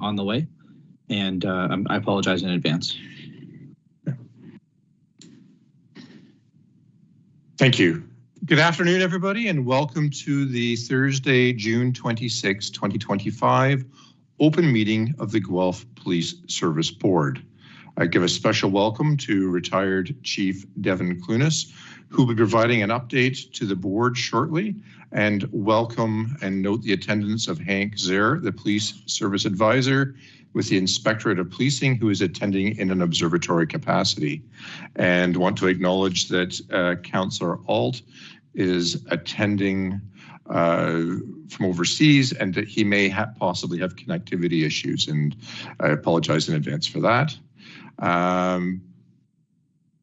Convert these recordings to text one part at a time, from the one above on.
on the way, and I apologize in advance. Thank you. Good afternoon, everybody, and welcome to the Thursday, June 26, 2025, open meeting of the Guelph Police Service Board. I give a special welcome to retired Chief Devin Clunas, who will be providing an update to the board shortly, and welcome and note the attendance of Hank Zer, the Police Service Advisor with the Inspectorate of Policing, who is attending in an observatory capacity. And want to acknowledge that Councillor Alt is attending from overseas, and that he may possibly have connectivity issues, and I apologize in advance for that.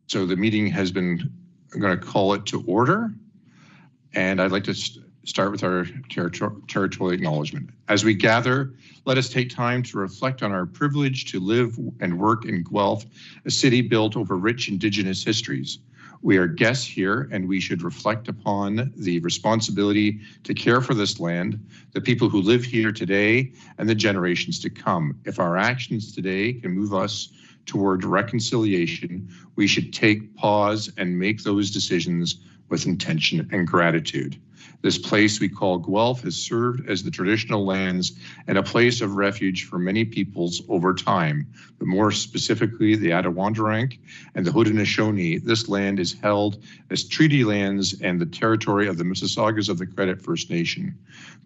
So the meeting has been, I'm going to call it to order, and I'd like to start with our territorial acknowledgement. As we gather, let us take time to reflect on our privilege to live and work in Guelph, a city built over rich Indigenous histories. We are guests here, and we should reflect upon the responsibility to care for this land, the people who live here today, and the generations to come. If our actions today can move us toward reconciliation, we should take pause and make those decisions with intention and gratitude. This place we call Guelph has served as the traditional lands and a place of refuge for many peoples over time, but more specifically the Attawandarank and the Haudenosaunee. This land is held as treaty lands and the territory of the Mississaugas of the Credit First Nation.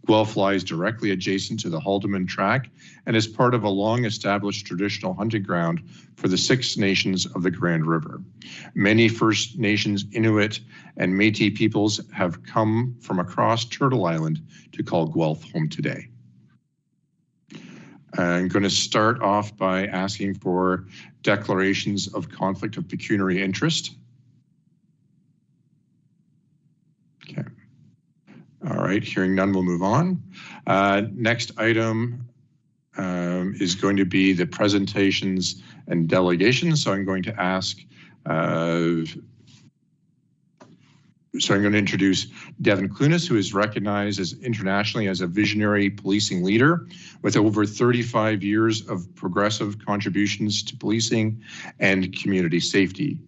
Guelph lies directly adjacent to the Haldimand Track and is part of a long-established traditional hunting ground for the Six Nations of the Grand River. Many First Nations, Inuit, and Métis peoples have come from across Turtle Island to call Guelph home today. I'm going to start off by asking for declarations of conflict of pecuniary interest. Okay. All right, hearing none, we'll move on. Next item is going to be the presentations and delegations. So I'm going to ask, I'm going to introduce Devin Clunas, who is recognized as internationally as a visionary policing leader with over 35 years of progressive contributions to policing and community safety.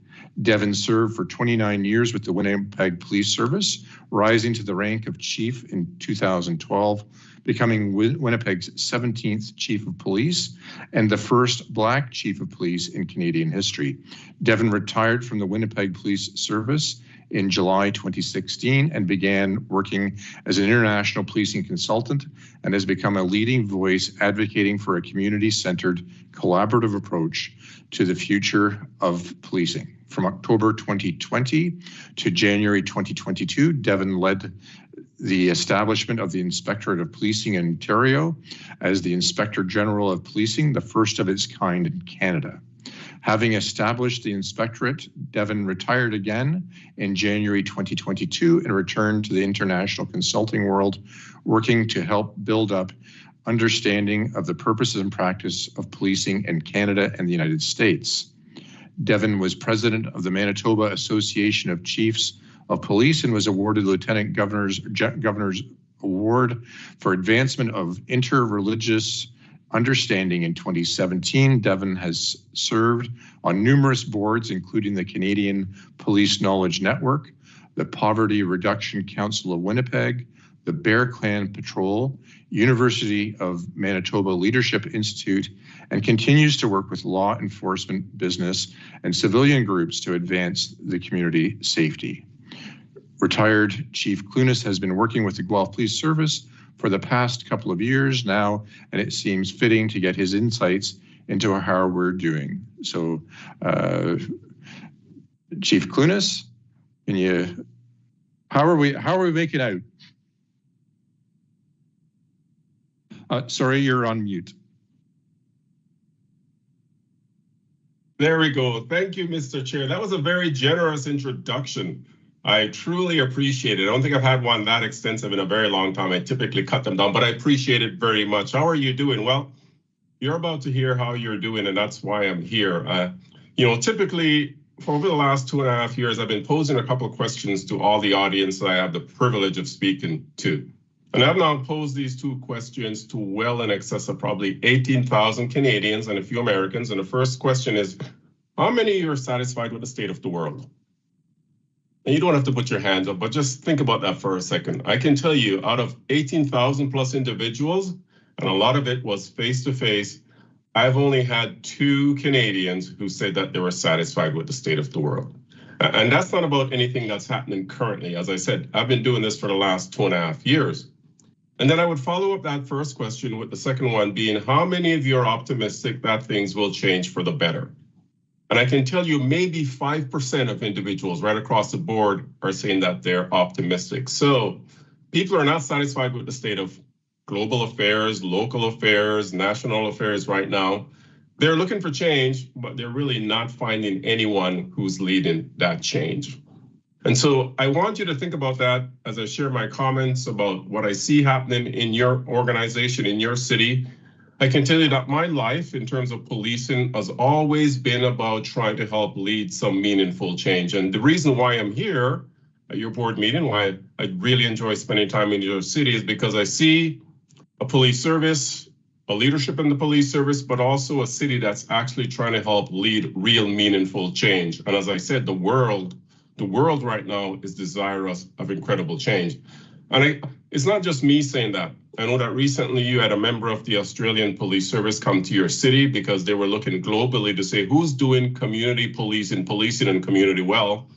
Devin served for 29 years with the Winnipeg Police Service, rising to the rank of chief in 2012, becoming Winnipeg's 17th chief of police and the first Black chief of police in Canadian history. Devin retired from the Winnipeg Police Service in July 2016 and began working as an international policing consultant and has become a leading voice advocating for a community-centered collaborative approach to the future of policing. From October 2020 to January 2022, Devin led the establishment of the Inspectorate of Policing in Ontario as the Inspector General of Policing, the first of its kind in Canada. Having established the Inspectorate, Devin retired again in January 2022 and returned to the international consulting world, working to help build up understanding of the purposes and practice of policing in Canada and the United States. Devin was president of the Manitoba Association of Chiefs of Police and was awarded Lieutenant Governor's Award for Advancement of Interreligious Understanding in 2017. Devin has served on numerous boards, including the Canadian Police Knowledge Network, the Poverty Reduction Council of Winnipeg, the Bear Clan Patrol, University of Manitoba Leadership Institute, and continues to work with law enforcement, business, and civilian groups to advance the community safety. Retired Chief Clunas has been working with the Guelph Police Service for the past couple of years now, and it seems fitting to get his insights into how we're doing. So, Chief Clunas, can you, how are we making out? Sorry, you're on mute. There we go. Thank you, Mr. Chair. That was a very generous introduction. I truly appreciate it. I don't think I've had one that extensive in a very long time. I typically cut them down, but I appreciate it very much. How are you doing? Well, you're about to hear how you're doing, and that's why I'm here. Typically, for over the last 2.5 years, I've been posing a couple of questions to all the audience that I have the privilege of speaking to. And I've now posed these two questions to well in excess of probably 18,000 Canadians and a few Americans. And the first question is, how many of you are satisfied with the state of the world? And you don't have to put your hands up, but just think about that for a second. I can tell you, out of 18,000 plus individuals, and a lot of it was face-to-face, I've only had 2 Canadians who said that they were satisfied with the state of the world. And that's not about anything that's happening currently. As I said, I've been doing this for the last 2.5 years. And then I would follow up that first question with the second one being, how many of you are optimistic that things will change for the better? And I can tell you maybe 5% of individuals right across the board are saying that they're optimistic. So people are not satisfied with the state of global affairs, local affairs, national affairs right now. They're looking for change, but they're really not finding anyone who's leading that change. And so I want you to think about that as I share my comments about what I see happening in your organization, in your city. I can tell you that my life in terms of policing has always been about trying to help lead some meaningful change. And the reason why I'm here at your board meeting, why I really enjoy spending time in your city, is because I see a police service, a leadership in the police service, but also a city that's actually trying to help lead real meaningful change. And as I said, the world right now is desirous of incredible change. And it's not just me saying that. I know that recently you had a member of the Australian Police Service come to your city because they were looking globally to say who's doing community policing and community well.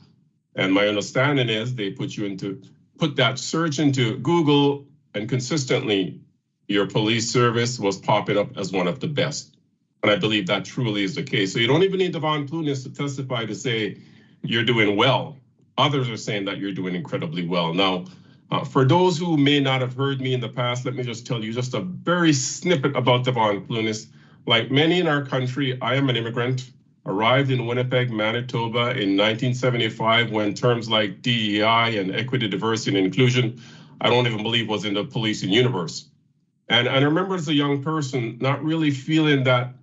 And my understanding is they put that search into Google, and consistently your police service was popping up as one of the best. And I believe that truly is the case. So you don't even need Devon Clunas to testify to say you're doing well. Others are saying that you're doing incredibly well. Now, for those who may not have heard me in the past, let me just tell you just a very snippet about Devon Clunas. Like many in our country, I am an immigrant, arrived in Winnipeg, Manitoba in 1975 when terms like DEI and equity, diversity, and inclusion, I don't even believe was in the policing universe. And I remember as a young person, not really feeling that,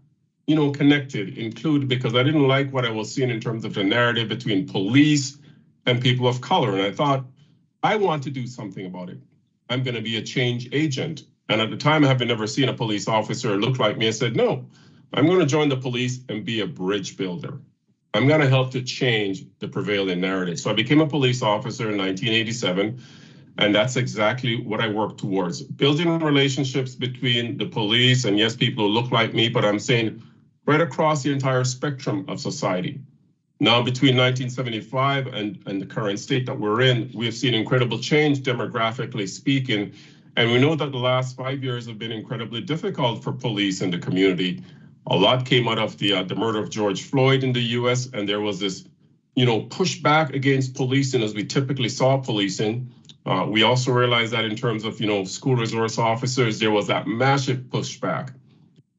connected, included, because I didn't like what I was seeing in terms of the narrative between police and people of color. And I thought, I want to do something about it. I'm going to be a change agent. And at the time, I had never seen a police officer look like me. I said, no, I'm going to join the police and be a bridge builder. I'm going to help to change the prevailing narrative. So I became a police officer in 1987. And that's exactly what I work towards, building relationships between the police and yes, people who look like me, but I'm saying right across the entire spectrum of society. Now, between 1975 and the current state that we're in, we have seen incredible change demographically speaking. And we know that the last 5 years have been incredibly difficult for police in the community. A lot came out of the murder of George Floyd in the US, and there was this, pushback against policing as we typically saw policing. We also realized that in terms of, school resource officers, there was that massive pushback.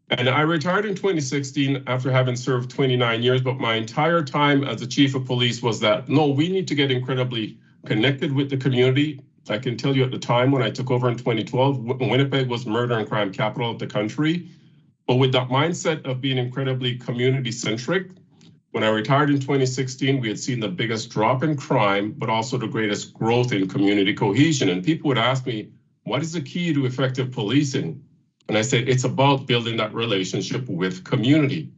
And I retired in 2016 after having served 29 years, but my entire time as the chief of police was that, no, we need to get incredibly connected with the community. I can tell you at the time when I took over in 2012, Winnipeg was murder and crime capital of the country. But with that mindset of being incredibly community centric, when I retired in 2016, we had seen the biggest drop in crime, but also the greatest growth in community cohesion. And people would ask me, what is the key to effective policing? And I said, it's about building that relationship with community.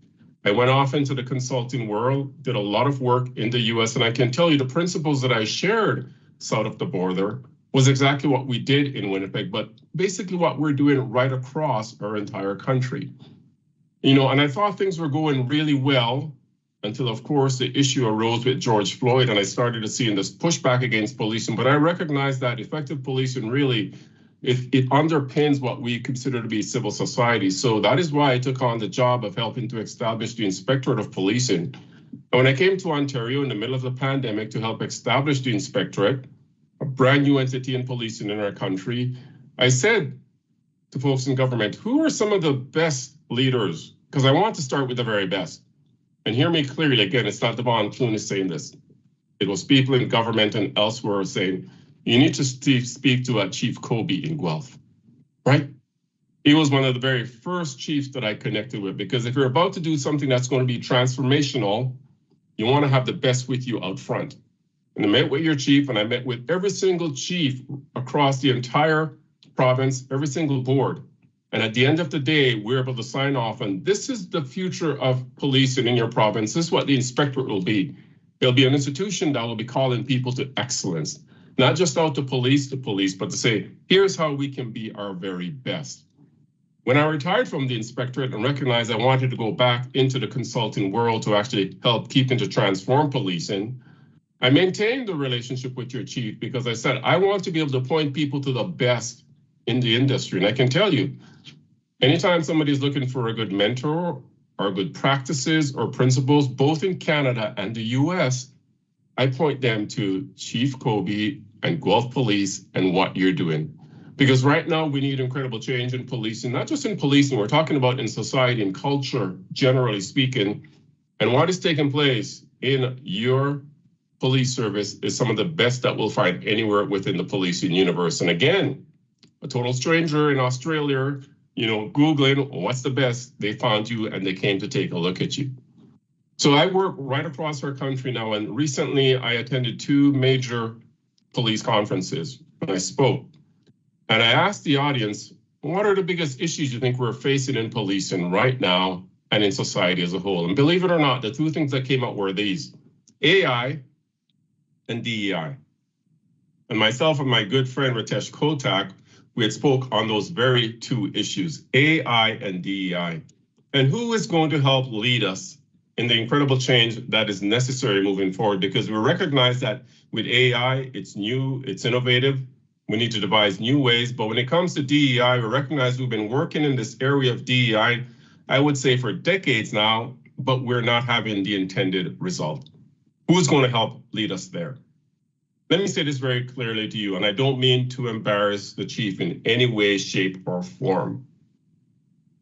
I went off into the consulting world, did a lot of work in the US, and I can tell you the principles that I shared south of the border was exactly what we did in Winnipeg, but basically what we're doing right across our entire country. And I thought things were going really well until, of course, the issue arose with George Floyd, and I started to see this pushback against policing. But I recognized that effective policing really, it underpins what we consider to be civil society. So that is why I took on the job of helping to establish the Inspectorate of Policing. And when I came to Ontario in the middle of the pandemic to help establish the Inspectorate, a brand new entity in policing in our country, I said to folks in government, who are some of the best leaders? Because I want to start with the very best. And hear me clearly, again, it's not Devon Clunas saying this. It was people in government and elsewhere saying, you need to speak to Chief Kobe in Guelph, right? He was one of the very first chiefs that I connected with, because if you're about to do something that's going to be transformational, you want to have the best with you out front. And I met with your chief, and I met with every single chief across the entire province, every single board. And at the end of the day, we're able to sign off on this is the future of policing in your province. This is what the inspectorate will be. It'll be an institution that will be calling people to excellence, not just out to police, but to say, here's how we can be our very best. When I retired from the inspectorate and recognized I wanted to go back into the consulting world to actually help keep and to transform policing, I maintained the relationship with your chief because I said, I want to be able to point people to the best in the industry. And I can tell you, anytime somebody's looking for a good mentor or good practices or principles, both in Canada and the US, I point them to Chief Kobe and Guelph Police and what you're doing. Because right now we need incredible change in policing, not just in policing, we're talking about in society and culture, generally speaking. And what is taking place in your police service is some of the best that we'll find anywhere within the policing universe. And again, a total stranger in Australia, Googling what's the best, they found you and they came to take a look at you. So I work right across our country now. And recently I attended 2 major police conferences and I spoke. And I asked the audience, what are the biggest issues you think we're facing in policing right now and in society as a whole? And believe it or not, the 2 things that came out were these: AI and DEI. And myself and my good friend Ritesh Kotak, we had spoke on those very 2 issues, AI and DEI. And who is going to help lead us in the incredible change that is necessary moving forward? Because we recognize that with AI, it's new, it's innovative. We need to devise new ways, but when it comes to DEI, we recognize we've been working in this area of DEI, I would say for decades now, but we're not having the intended result. Who's going to help lead us there? Let me say this very clearly to you, and I don't mean to embarrass the chief in any way, shape, or form.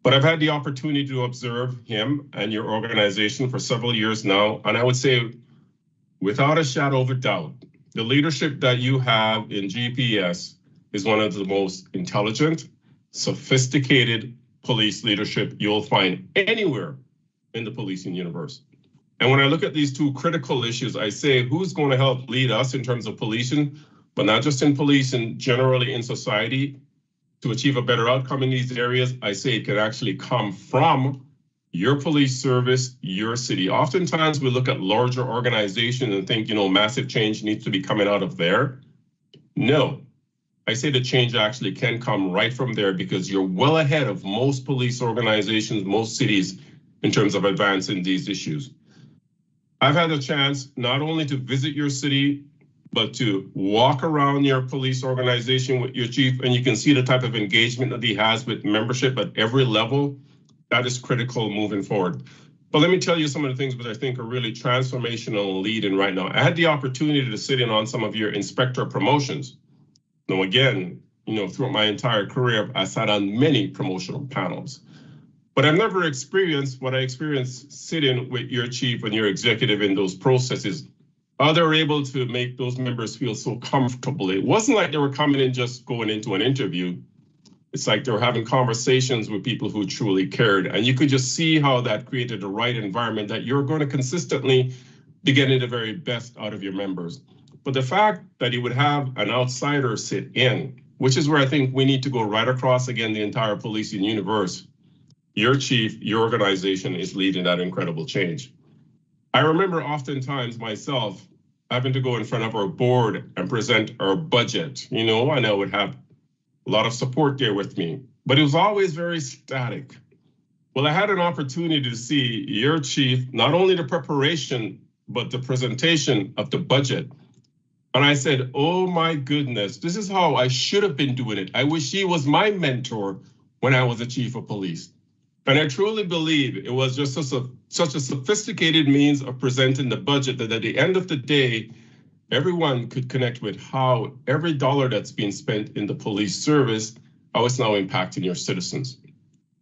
But I've had the opportunity to observe him and your organization for several years now, and I would say, without a shadow of a doubt, the leadership that you have in GPS is one of the most intelligent, sophisticated police leadership you'll find anywhere in the policing universe. And when I look at these 2 critical issues, I say, who's going to help lead us in terms of policing, but not just in policing, generally in society, to achieve a better outcome in these areas? I say it can actually come from your police service, your city. Oftentimes we look at larger organizations and think, massive change needs to be coming out of there. No, I say the change actually can come right from there because you're well ahead of most police organizations, most cities in terms of advancing these issues. I've had a chance not only to visit your city, but to walk around your police organization with your chief, and you can see the type of engagement that he has with membership at every level. That is critical moving forward. But let me tell you some of the things that I think are really transformational and leading right now. I had the opportunity to sit in on some of your inspector promotions. Now, again, throughout my entire career, I sat on many promotional panels. But I've never experienced what I experienced sitting with your chief and your executive in those processes. How they're able to make those members feel so comfortable. It wasn't like they were coming in just going into an interview. It's like they were having conversations with people who truly cared. And you could just see how that created the right environment that you're going to consistently be getting the very best out of your members. But the fact that you would have an outsider sit in, which is where I think we need to go right across again the entire policing universe. Your chief, your organization is leading that incredible change. I remember oftentimes myself having to go in front of our board and present our budget, and I would have a lot of support there with me, but it was always very static. Well, I had an opportunity to see your chief, not only the preparation, but the presentation of the budget. And I said, oh my goodness, this is how I should have been doing it. I wish he was my mentor when I was a chief of police. And I truly believe it was just such a sophisticated means of presenting the budget that at the end of the day, everyone could connect with how every dollar that's being spent in the police service, how it's now impacting your citizens.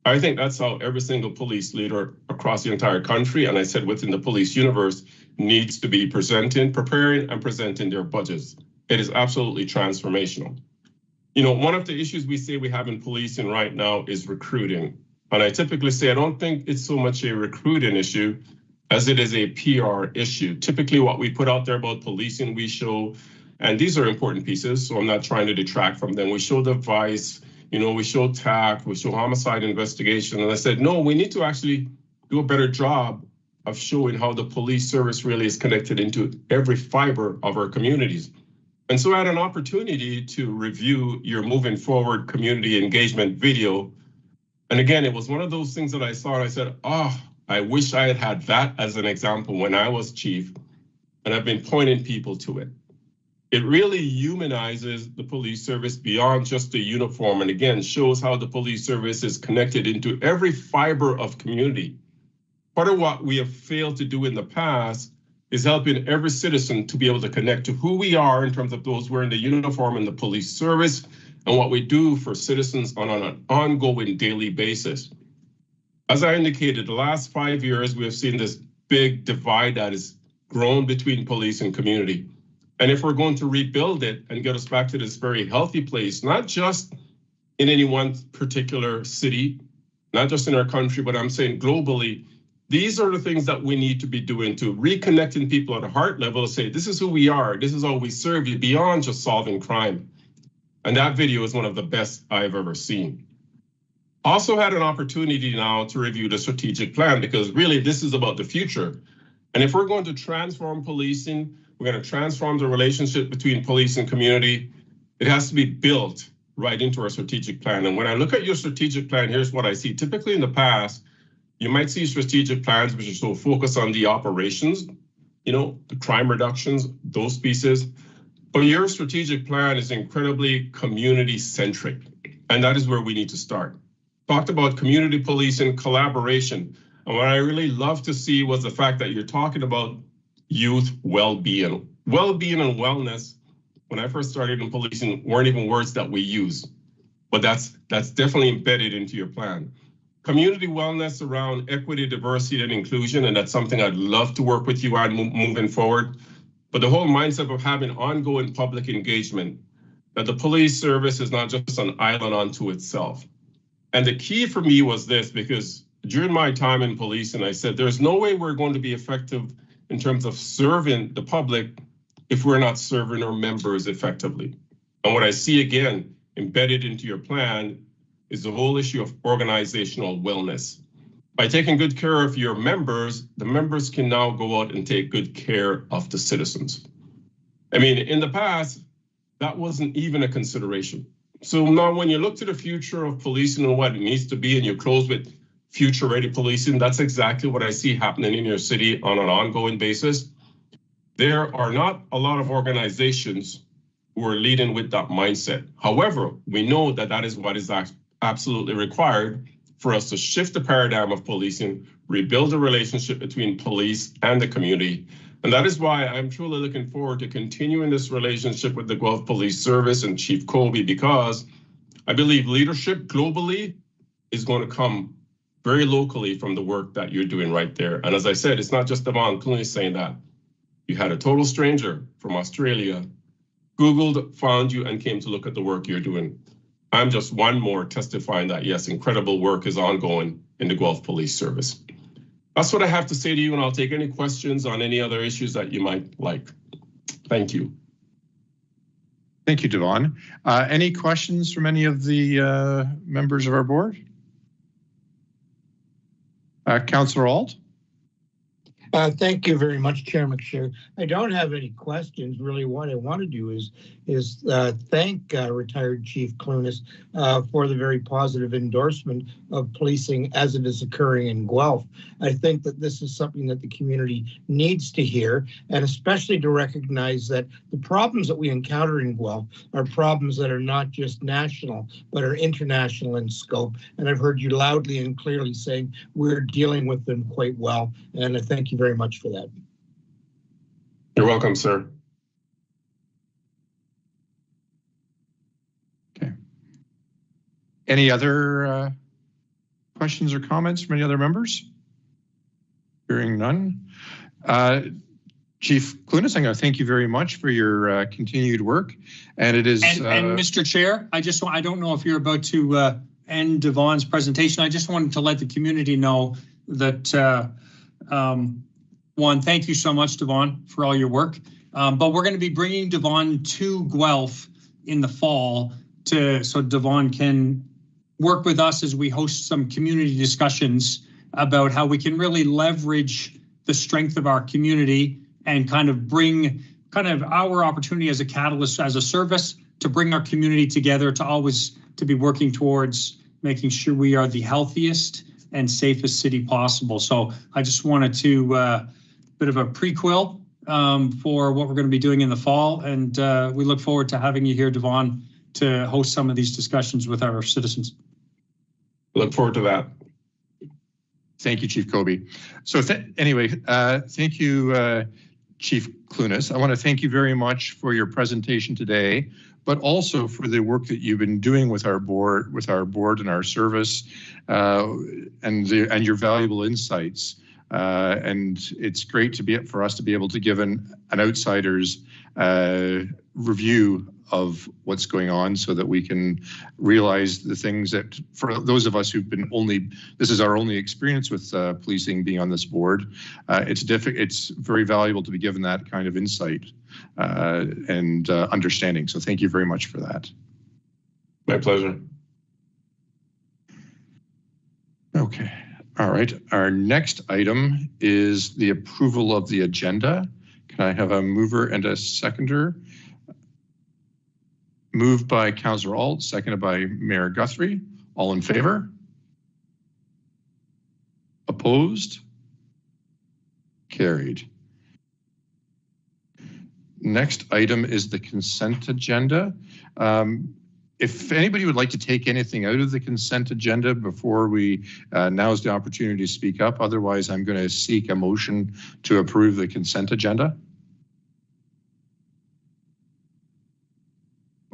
I think that's how every single police leader across the entire country, and I said within the police universe, needs to be preparing and presenting their budgets. It is absolutely transformational. One of the issues we say we have in policing right now is recruiting. And I typically say, I don't think it's so much a recruiting issue as it is a PR issue. Typically what we put out there about policing, we show And these are important pieces, so I'm not trying to detract from them. We show device, we show TAC, we show homicide investigation. And I said, no, we need to actually do a better job of showing how the police service really is connected into every fiber of our communities. And so I had an opportunity to review your moving forward community engagement video. And again, it was one of those things that I saw and I said, oh, I wish I had had that as an example when I was chief, and I've been pointing people to it. It really humanizes the police service beyond just the uniform, and again, shows how the police service is connected into every fiber of community. Part of what we have failed to do in the past is helping every citizen to be able to connect to who we are in terms of those wearing the uniform in the police service and what we do for citizens on an ongoing daily basis. As I indicated, the last 5 years, we have seen this big divide that has grown between police and community. And if we're going to rebuild it and get us back to this very healthy place, not just in any one particular city, not just in our country, but I'm saying globally, these are the things that we need to be doing to reconnecting people at a heart level to say, this is who we are, this is how we serve you beyond just solving crime. And that video is one of the best I've ever seen. Also had an opportunity now to review the strategic plan, because really this is about the future. And if we're going to transform policing, we're going to transform the relationship between police and community, it has to be built right into our strategic plan. And when I look at your strategic plan, here's what I see. Typically in the past, you might see strategic plans which are so focused on the operations, the crime reductions, those pieces. But your strategic plan is incredibly community centric. And that is where we need to start. Talked about community policing, collaboration. And what I really love to see was the fact that you're talking about youth well-being. Well-being and wellness, when I first started in policing, weren't even words that we use. But that's definitely embedded into your plan. Community wellness around equity, diversity, and inclusion, and that's something I'd love to work with you on moving forward. But the whole mindset of having ongoing public engagement, that the police service is not just an island unto itself. And the key for me was this, because during my time in policing, I said, there's no way we're going to be effective in terms of serving the public if we're not serving our members effectively. And what I see again, embedded into your plan, is the whole issue of organizational wellness. By taking good care of your members, the members can now go out and take good care of the citizens. I mean, in the past, that wasn't even a consideration. So now when you look to the future of policing and what it needs to be, and you close with future-ready policing, that's exactly what I see happening in your city on an ongoing basis. There are not a lot of organizations who are leading with that mindset. However, we know that that is what is absolutely required for us to shift the paradigm of policing, rebuild the relationship between police and the community. And that is why I'm truly looking forward to continuing this relationship with the Guelph Police Service and Chief Colby, because I believe leadership globally is going to come very locally from the work that you're doing right there. And as I said, it's not just Devon Clooney saying that. You had a total stranger from Australia, Googled, found you, and came to look at the work you're doing. I'm just one more testifying that, yes, incredible work is ongoing in the Guelph Police Service. That's what I have to say to you, and I'll take any questions on any other issues that you might like. Thank you. Thank you, Devon. Any questions from any of the members of our board? Councillor Ault? Thank you very much, Chair McSher. I don't have any questions. Really, what I want to do is thank retired Chief Clunas for the very positive endorsement of policing as it is occurring in Guelph. I think that this is something that the community needs to hear, and especially to recognize that the problems that we encounter in Guelph are problems that are not just national, but are international in scope. And I've heard you loudly and clearly saying we're dealing with them quite well, and I thank you very much for that. You're welcome, sir. Okay. Any other questions or comments from any other members? Hearing none. Chief Clunas, I'm going to thank you very much for your continued work. And it is. And Mr. Chair, I don't know if you're about to end Devon's presentation. I just wanted to let the community know that one, thank you so much, Devon, for all your work. But we're going to be bringing Devon to Guelph in the fall so Devon can work with us as we host some community discussions about how we can really leverage the strength of our community and kind of bring our opportunity as a catalyst, as a service, to bring our community together, to be working towards making sure we are the healthiest and safest city possible. So I just wanted to bit of a prequel for what we're going to be doing in the fall, and we look forward to having you here, Devon, to host some of these discussions with our citizens. Look forward to that. Thank you, Chief Kobe. So anyway, thank you, Chief Clunas. I want to thank you very much for your presentation today, but also for the work that you've been doing with our board and our service, and your valuable insights. And it's great for us to be able to give an outsider's review of what's going on, so that we can realize the things that, for those of us who've been this is our only experience with policing, being on this board, it's very valuable to be given that kind of insight and understanding. So thank you very much for that. My pleasure. Okay. All right. Our next item is the approval of the agenda. Can I have a mover and a seconder? Moved by Councillor Alt, seconded by Mayor Guthrie. All in favor? Opposed? Carried. Next item is the consent agenda. If anybody would like to take anything out of the consent agenda before now's the opportunity to speak up. Otherwise, I'm going to seek a motion to approve the consent agenda.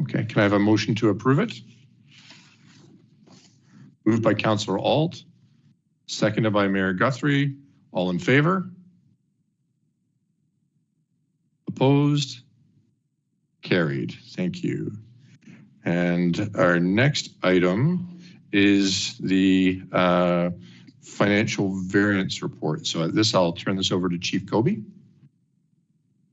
Okay, can I have a motion to approve it? Moved by Councillor Alt, seconded by Mayor Guthrie. All in favor? Opposed? Carried. Thank you. And our next item is the financial variance report. So I'll turn this over to Chief Kobe.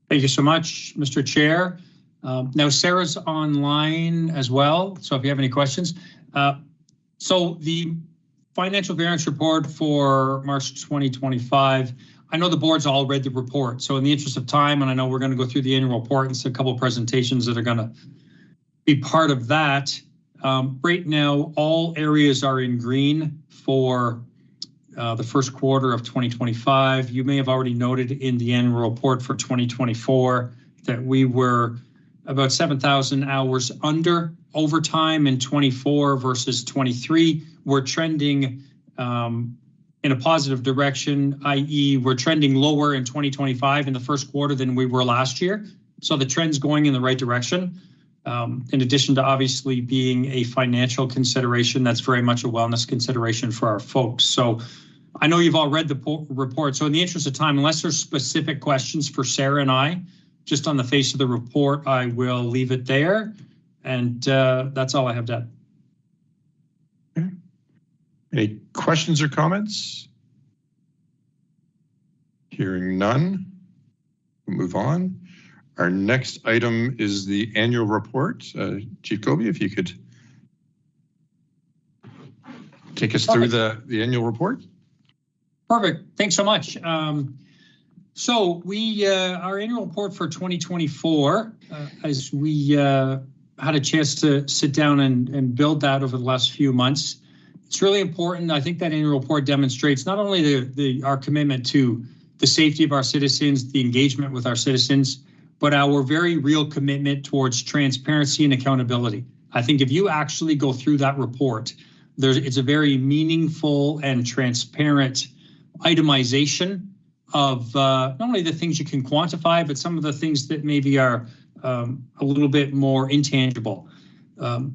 Thank you so much, Mr. Chair. Now Sarah's online as well, so if you have any questions. So the financial variance report for March 2025, I know the board's all read the report. So in the interest of time, and I know we're going to go through the annual report and see a couple of presentations that are going to be part of that. Right now, all areas are in green for the first quarter of 2025. You may have already noted in the annual report for 2024 that we were about 7,000 hours under overtime in 24 versus 23. We're trending in a positive direction, i.e. we're trending lower in 2025 in the first quarter than we were last year. So the trend's going in the right direction. In addition to obviously being a financial consideration, that's very much a wellness consideration for our folks. So I know you've all read the report. So in the interest of time, unless there's specific questions for Sarah and I, just on the face of the report, I will leave it there. And that's all I have, Deb. Okay. Any questions or comments? Hearing none, we'll move on. Our next item is the annual report. Chief Kobe, if you could take us through the annual report. Perfect. Thanks so much. So our annual report for 2024, as we had a chance to sit down and build that over the last few months, it's really important. I think that annual report demonstrates not only our commitment to the safety of our citizens, the engagement with our citizens, but our very real commitment towards transparency and accountability. I think if you actually go through that report, it's a very meaningful and transparent itemization of not only the things you can quantify, but some of the things that maybe are a little bit more intangible.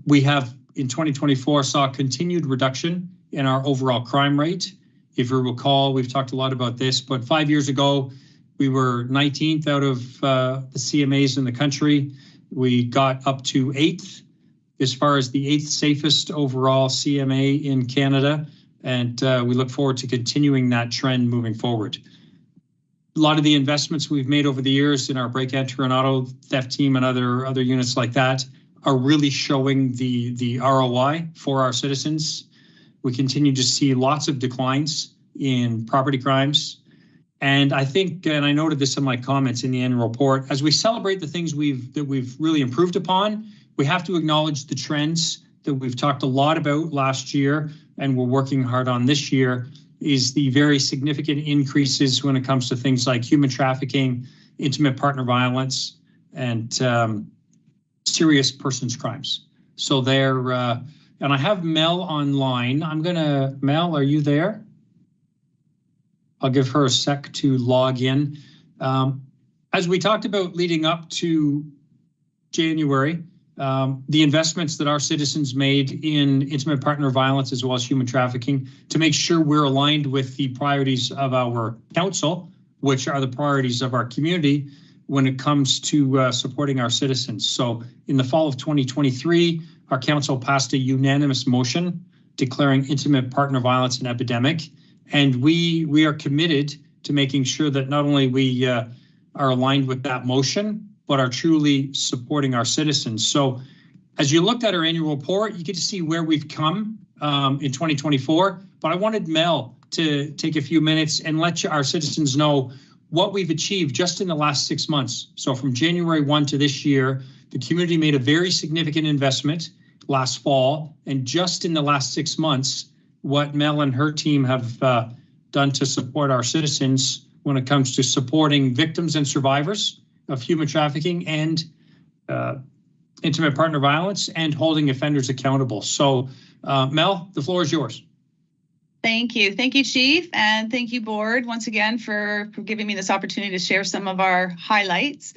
We have, in 2024, saw continued reduction in our overall crime rate. If you recall, we've talked a lot about this, but 5 years ago, we were 19th out of the CMAs in the country. We got up to 8th as far as the 8th safest overall CMA in Canada. And we look forward to continuing that trend moving forward. lot of the investments we've made over the years in our break, enter, and auto theft team and other units like that are really showing the ROI for our citizens. We continue to see lots of declines in property crimes. And I think, and I noted this in my comments in the annual report, as we celebrate the things that we've really improved upon, we have to acknowledge the trends that we've talked a lot about last year and we're working hard on this year, is the very significant increases when it comes to things like human trafficking, intimate partner violence, and serious persons crimes. So they're, and I have Mel online. Mel, are you there? I'll give her a sec to log in. As we talked about leading up to January, the investments that our citizens made in intimate partner violence as well as human trafficking to make sure we're aligned with the priorities of our council, which are the priorities of our community when it comes to supporting our citizens. So in the fall of 2023, our council passed a unanimous motion declaring intimate partner violence an epidemic. And we are committed to making sure that not only we are aligned with that motion, but are truly supporting our citizens. So as you looked at our annual report, you get to see where we've come in 2024. But I wanted Mel to take a few minutes and let our citizens know what we've achieved just in the last 6 months. So from January 1 to this year, the community made a very significant investment last fall. And just in the last 6 months, what Mel and her team have done to support our citizens when it comes to supporting victims and survivors of human trafficking and intimate partner violence and holding offenders accountable. So Mel, the floor is yours. Thank you. Thank you, Chief, and thank you, Board, once again for giving me this opportunity to share some of our highlights.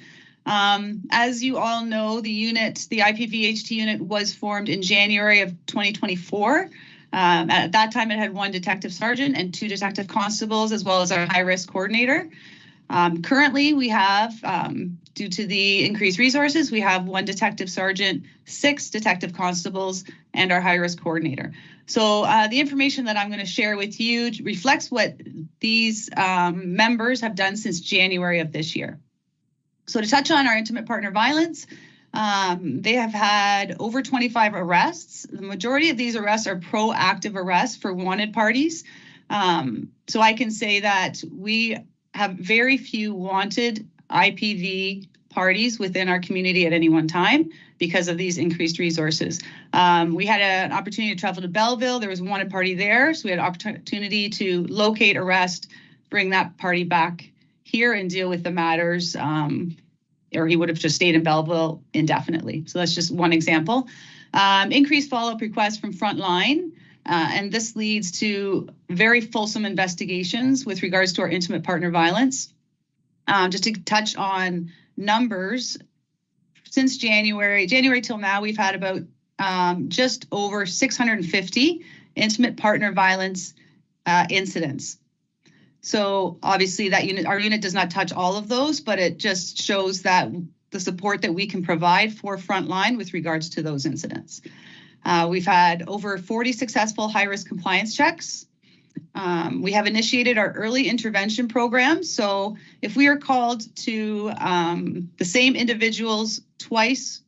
As you all know, the IPVHT unit was formed in January of 2024. At that time, it had 1 detective sergeant and 2 detective constables, as well as our high-risk coordinator. Currently, we have, due to the increased resources, we have 1 detective sergeant, 6 detective constables, and our high-risk coordinator. So the information that I'm going to share with you reflects what these members have done since January of this year. So to touch on our intimate partner violence, they have had over 25 arrests. The majority of these arrests are proactive arrests for wanted parties. So I can say that we have very few wanted IPV parties within our community at any one time because of these increased resources. We had an opportunity to travel to Belleville. There was a wanted party there. So we had an opportunity to locate, arrest, bring that party back here and deal with the matters, or he would have just stayed in Belleville indefinitely. So that's just one example. Increased follow-up requests from frontline. And this leads to very fulsome investigations with regards to our intimate partner violence. Just to touch on numbers, since January till now, we've had about just over 650 intimate partner violence incidents. So obviously our unit does not touch all of those, but it just shows that the support that we can provide for frontline with regards to those incidents. We've had over 40 successful high-risk compliance checks. We have initiated our early intervention program. So if we are called to the same individuals twice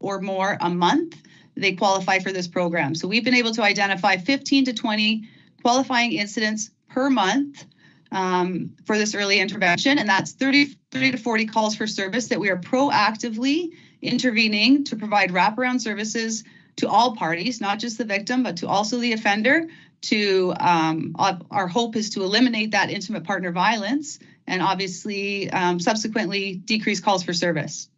or more a month, they qualify for this program. So we've been able to identify 15 to 20 qualifying incidents per month for this early intervention. And that's 30 to 40 calls for service that we are proactively intervening to provide wraparound services to all parties, not just the victim, but to also the offender. Our hope is to eliminate that intimate partner violence and obviously subsequently decrease calls for service.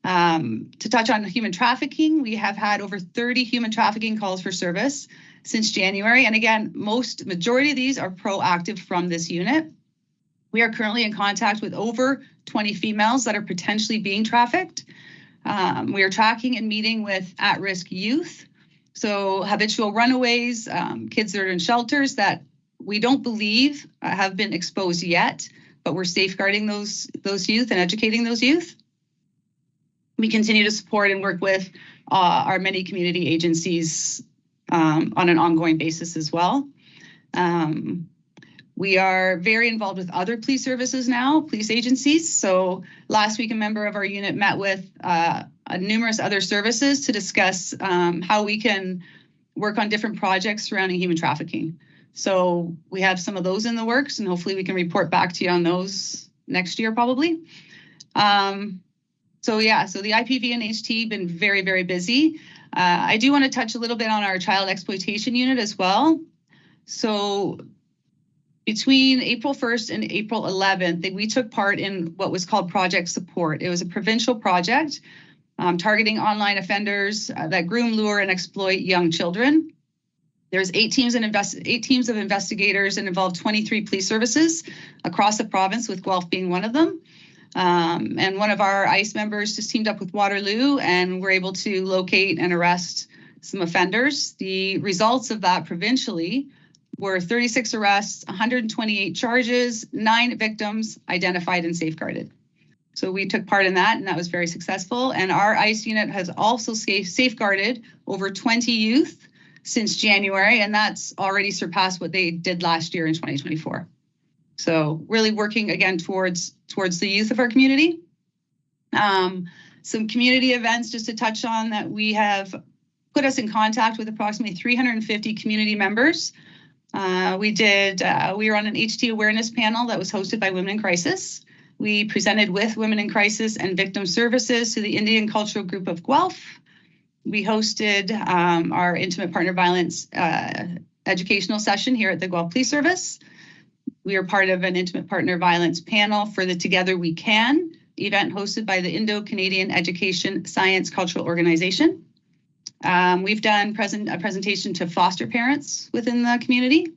To touch on human trafficking, we have had over 30 human trafficking calls for service since January. And again, majority of these are proactive from this unit. We are currently in contact with over 20 females that are potentially being trafficked. We are tracking and meeting with at-risk youth. So habitual runaways, kids that are in shelters that we don't believe have been exposed yet, but we're safeguarding those youth and educating those youth. We continue to support and work with our many community agencies on an ongoing basis as well. We are very involved with other police services now, police agencies. So last week, a member of our unit met with numerous other services to discuss how we can work on different projects surrounding human trafficking. So we have some of those in the works, and hopefully we can report back to you on those next year probably. So the IPV and HT been very, very busy. I do want to touch a little bit on our child exploitation unit as well. So between April 1st and April 11th, we took part in what was called Project Support. It was a provincial project targeting online offenders that groom, lure, and exploit young children. There's 8 teams of investigators and involved 23 police services across the province, with Guelph being one of them. And one of our ICE members just teamed up with Waterloo, and we're able to locate and arrest some offenders. The results of that provincially were 36 arrests, 128 charges, 9 victims identified and safeguarded. So we took part in that, and that was very successful. And our ICE unit has also safeguarded over 20 youth since January, and that's already surpassed what they did last year in 2024. So really working again towards the youth of our community. Some community events just to touch on that we have put us in contact with approximately 350 community members. We were on an HT awareness panel that was hosted by Women in Crisis. We presented with Women in Crisis and Victim Services to the Indian Cultural Group of Guelph. We hosted our intimate partner violence educational session here at the Guelph Police Service. We are part of an intimate partner violence panel for the Together We Can event hosted by the Indo-Canadian Education Science Cultural Organization. We've done a presentation to foster parents within the community.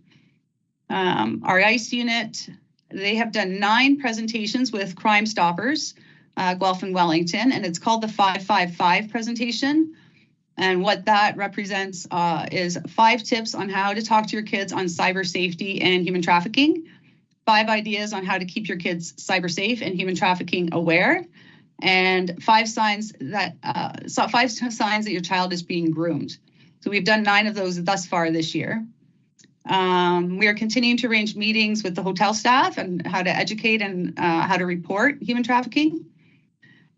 Our ICE unit, they have done 9 presentations with Crime Stoppers, Guelph and Wellington, and it's called the 555 presentation. And what that represents is 5 tips on how to talk to your kids on cyber safety and human trafficking, 5 ideas on how to keep your kids cyber safe and human trafficking aware, and 5 signs that your child is being groomed. So we've done 9 of those thus far this year. We are continuing to arrange meetings with the hotel staff and how to educate and how to report human trafficking.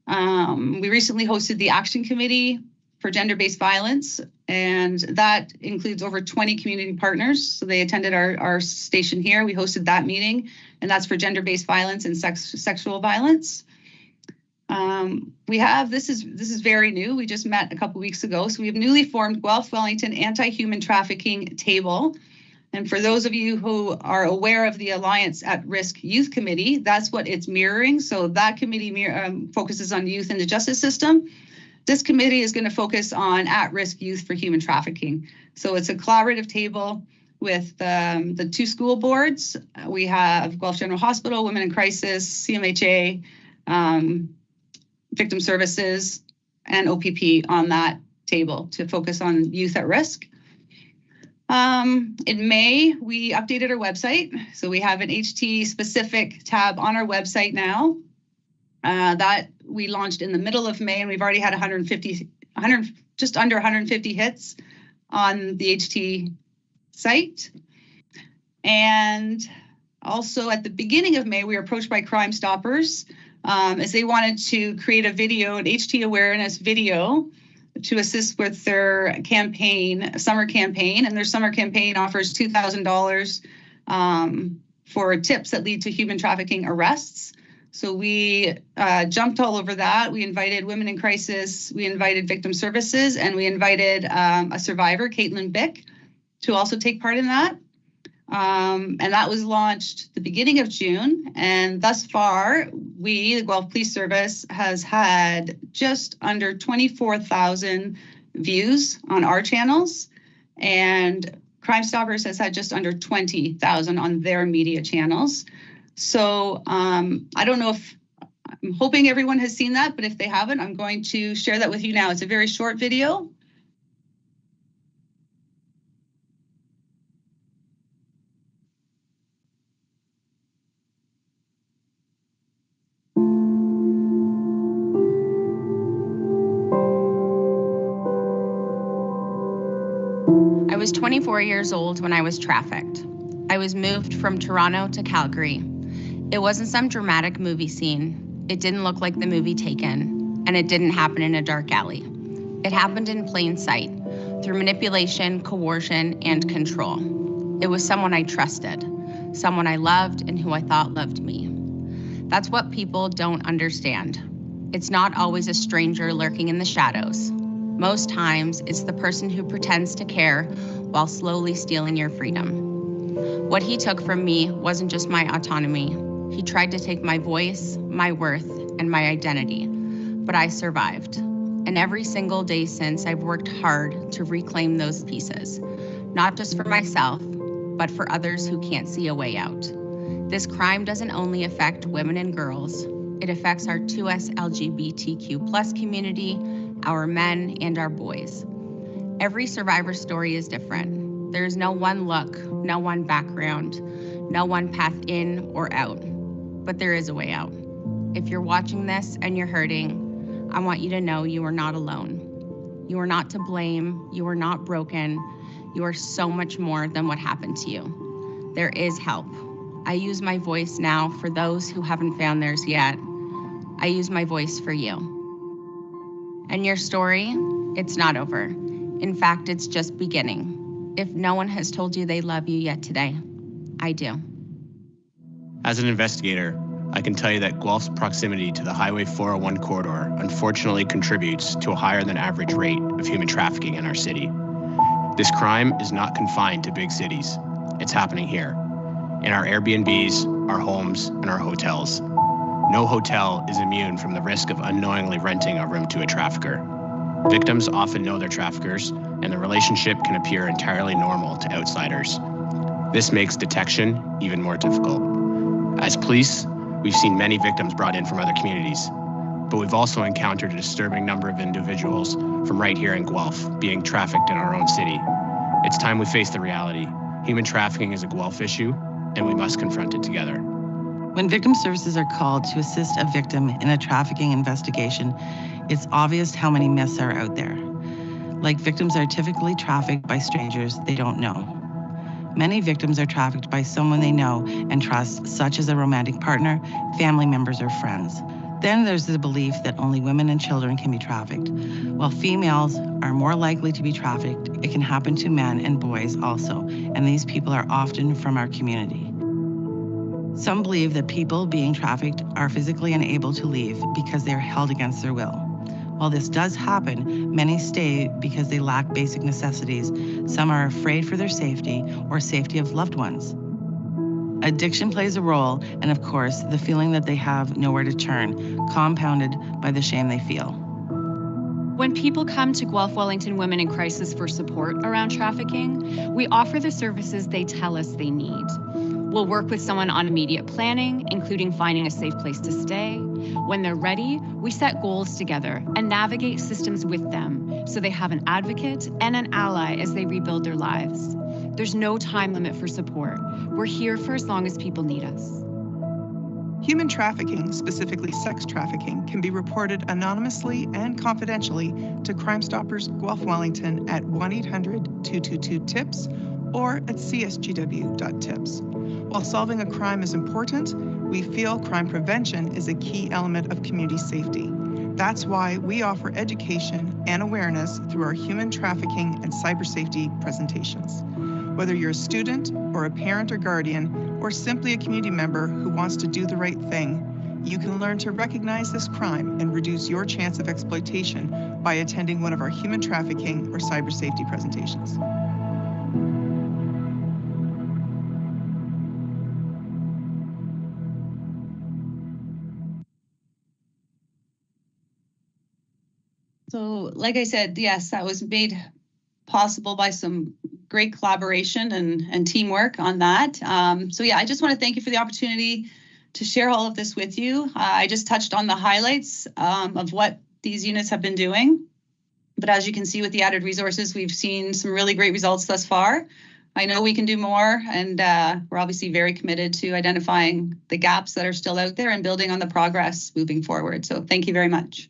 We recently hosted the Action Committee for Gender-Based Violence, and that includes over 20 community partners. So they attended our station here. We hosted that meeting, and that's for gender-based violence and sexual violence. This is very new. We just met a couple weeks ago. So we have newly formed Guelph Wellington Anti-Human Trafficking Table. And for those of you who are aware of the Alliance at Risk Youth Committee, that's what it's mirroring. So that committee focuses on youth in the justice system. This committee is going to focus on at-risk youth for human trafficking. So it's a collaborative table with the 2 school boards. We have Guelph General Hospital, Women in Crisis, CMHA, Victim Services, and OPP on that table to focus on youth at risk. In May, we updated our website. So we have an HT-specific tab on our website now. That we launched in the middle of May, and we've already had just under 150 hits on the HT site. And also at the beginning of May, we were approached by Crime Stoppers as they wanted to create a video, an HT awareness video, to assist with their summer campaign. And their summer campaign offers $2,000 for tips that lead to human trafficking arrests. So we jumped all over that. We invited Women in Crisis, we invited Victim Services, and we invited a survivor, Caitlin Bick, to also take part in that. And that was launched the beginning of June. And thus far, the Guelph Police Service has had just under 24,000 views on our channels. And Crime Stoppers has had just under 20,000 on their media channels. So I don't know if, I'm hoping everyone has seen that, but if they haven't, I'm going to share that with you now. It's a very short video. I was 24 years old when I was trafficked. I was moved from Toronto to Calgary. It wasn't some dramatic movie scene. It didn't look like the movie Taken, and it didn't happen in a dark alley. It happened in plain sight, through manipulation, coercion, and control. It was someone I trusted, someone I loved and who I thought loved me. That's what people don't understand. It's not always a stranger lurking in the shadows. Most times, it's the person who pretends to care while slowly stealing your freedom. What he took from me wasn't just my autonomy. He tried to take my voice, my worth, and my identity. But I survived. And every single day since, I've worked hard to reclaim those pieces, not just for myself, but for others who can't see a way out. This crime doesn't only affect women and girls, it affects our 2S LGBTQ+ community, our men, and our boys. Every survivor story is different. There is no one look, no one background, no one path in or out, but there is a way out. If you're watching this and you're hurting, I want you to know you are not alone. You are not to blame, you are not broken, you are so much more than what happened to you. There is help. I use my voice now for those who haven't found theirs yet. I use my voice for you. And your story, it's not over. In fact, it's just beginning. If no one has told you they love you yet today, I do. As an investigator, I can tell you that Guelph's proximity to the Highway 401 corridor unfortunately contributes to a higher than average rate of human trafficking in our city. This crime is not confined to big cities. It's happening here, in our Airbnbs, our homes, and our hotels. No hotel is immune from the risk of unknowingly renting a room to a trafficker. Victims often know their traffickers, and the relationship can appear entirely normal to outsiders. This makes detection even more difficult. As police, we've seen many victims brought in from other communities, but we've also encountered a disturbing number of individuals from right here in Guelph being trafficked in our own city. It's time we face the reality. Human trafficking is a Guelph issue, and we must confront it together. When victim services are called to assist a victim in a trafficking investigation, it's obvious how many myths are out there. Like victims are typically trafficked by strangers they don't know. Many victims are trafficked by someone they know and trust, such as a romantic partner, family members, or friends. Then there's the belief that only women and children can be trafficked. While females are more likely to be trafficked, it can happen to men and boys also, and these people are often from our community. Some believe that people being trafficked are physically unable to leave because they are held against their will. While this does happen, many stay because they lack basic necessities. Some are afraid for their safety or safety of loved ones. Addiction plays a role, and of course, the feeling that they have nowhere to turn, compounded by the shame they feel. When people come to Guelph Wellington Women in Crisis for support around trafficking, we offer the services they tell us they need. We'll work with someone on immediate planning, including finding a safe place to stay. When they're ready, we set goals together and navigate systems with them so they have an advocate and an ally as they rebuild their lives. There's no time limit for support. We're here for as long as people need us. Human trafficking, specifically sex trafficking, can be reported anonymously and confidentially to Crime Stoppers Guelph Wellington at 1-800-222-TIPS or at csgw.tips. While solving a crime is important, we feel crime prevention is a key element of community safety. That's why we offer education and awareness through our human trafficking and cyber safety presentations. Whether you're a student or a parent or guardian, or simply a community member who wants to do the right thing, you can learn to recognize this crime and reduce your chance of exploitation by attending one of our human trafficking or cyber safety presentations. So, like I said, yes, that was made possible by some great collaboration and teamwork on that. So yeah, I just want to thank you for the opportunity to share all of this with you. I just touched on the highlights of what these units have been doing. But as you can see with the added resources, we've seen some really great results thus far. I know we can do more, and we're obviously very committed to identifying the gaps that are still out there and building on the progress moving forward. So thank you very much.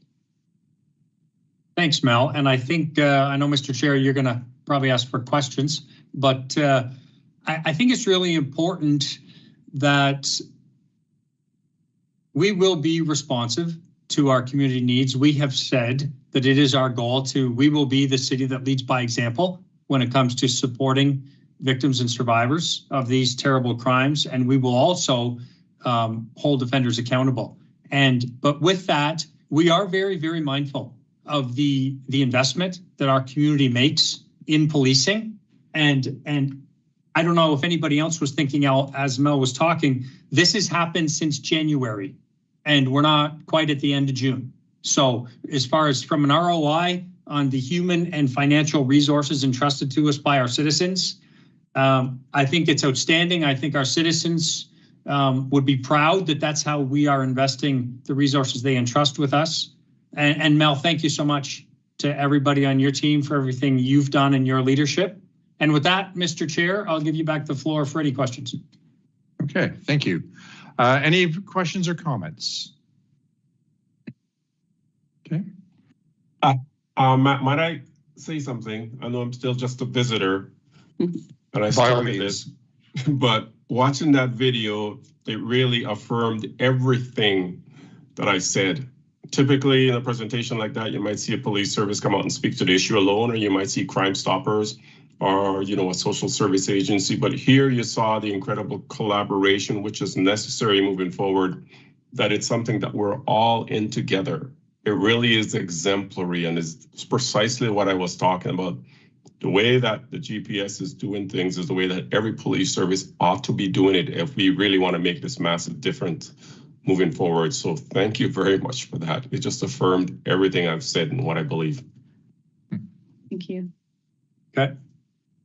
Thanks, Mel. And I think, I know, Mr. Chair, you're going to probably ask for questions, but I think it's really important that we will be responsive to our community needs. We have said that it is our goal we will be the city that leads by example when it comes to supporting victims and survivors of these terrible crimes. And we will also hold offenders accountable. But with that, we are very, very mindful of the investment that our community makes in policing. And I don't know if anybody else was thinking, as Mel was talking, this has happened since January, and we're not quite at the end of June. So as far as from an ROI on the human and financial resources entrusted to us by our citizens, I think it's outstanding. I think our citizens would be proud that that's how we are investing the resources they entrust with us. And Mel, thank you so much to everybody on your team for everything you've done in your leadership. And with that, Mr. Chair, I'll give you back the floor for any questions. Okay, thank you. Any questions or comments? Okay. Might I say something? I know I'm still just a visitor, and I started this, but watching that video, it really affirmed everything that I said. Typically, in a presentation like that, you might see a police service come out and speak to the issue alone, or you might see Crime Stoppers, or a social service agency. But here you saw the incredible collaboration, which is necessary moving forward, that it's something that we're all in together. It really is exemplary, and is precisely what I was talking about. The way that the GPS is doing things is the way that every police service ought to be doing it if we really want to make this massive difference moving forward. So thank you very much for that. It just affirmed everything I've said and what I believe. Thank you. Okay.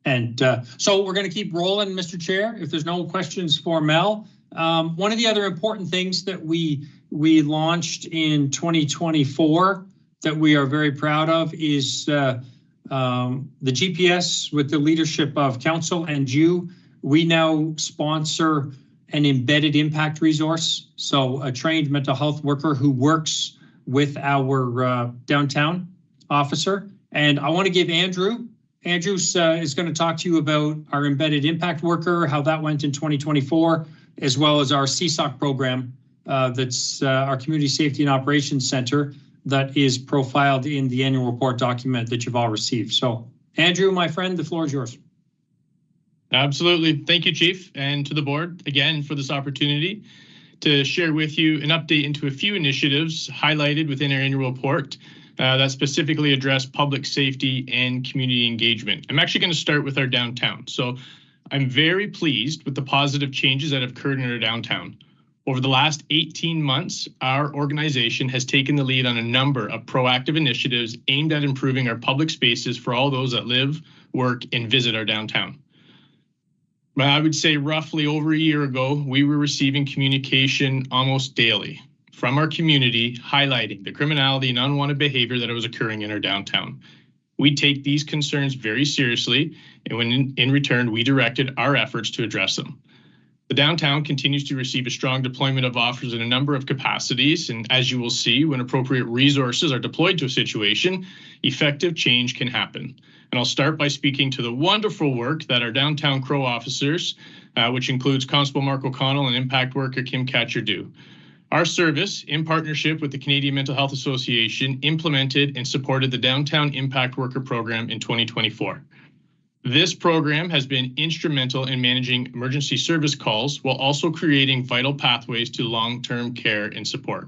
And so we're going to keep rolling, Mr. Chair, if there's no questions for Mel. One of the other important things that we launched in 2024 that we are very proud of is the GPS with the leadership of council and you. We now sponsor an embedded impact resource. So a trained mental health worker who works with our downtown officer. And I want to give Andrew is going to talk to you about our embedded impact worker, how that went in 2024, as well as our CSOC program, that's our Community Safety and Operations Center, that is profiled in the annual report document that you've all received. So, Andrew, my friend, the floor is yours. Absolutely. Thank you, Chief, and to the board again for this opportunity to share with you an update into a few initiatives highlighted within our annual report that specifically address public safety and community engagement. I'm actually going to start with our downtown. So I'm very pleased with the positive changes that have occurred in our downtown. Over the last 18 months, our organization has taken the lead on a number of proactive initiatives aimed at improving our public spaces for all those that live, work, and visit our downtown. But I would say roughly over a year ago, we were receiving communication almost daily from our community highlighting the criminality and unwanted behavior that was occurring in our downtown. We take these concerns very seriously, and when in return, we directed our efforts to address them. The downtown continues to receive a strong deployment of officers in a number of capacities, and as you will see, when appropriate resources are deployed to a situation, effective change can happen. And I'll start by speaking to the wonderful work that our downtown Crow officers, which includes Constable Mark O'Connell and impact worker Kim Catcher, do. Our service, in partnership with the Canadian Mental Health Association, implemented and supported the Downtown Impact Worker Program in 2024. This program has been instrumental in managing emergency service calls while also creating vital pathways to long-term care and support.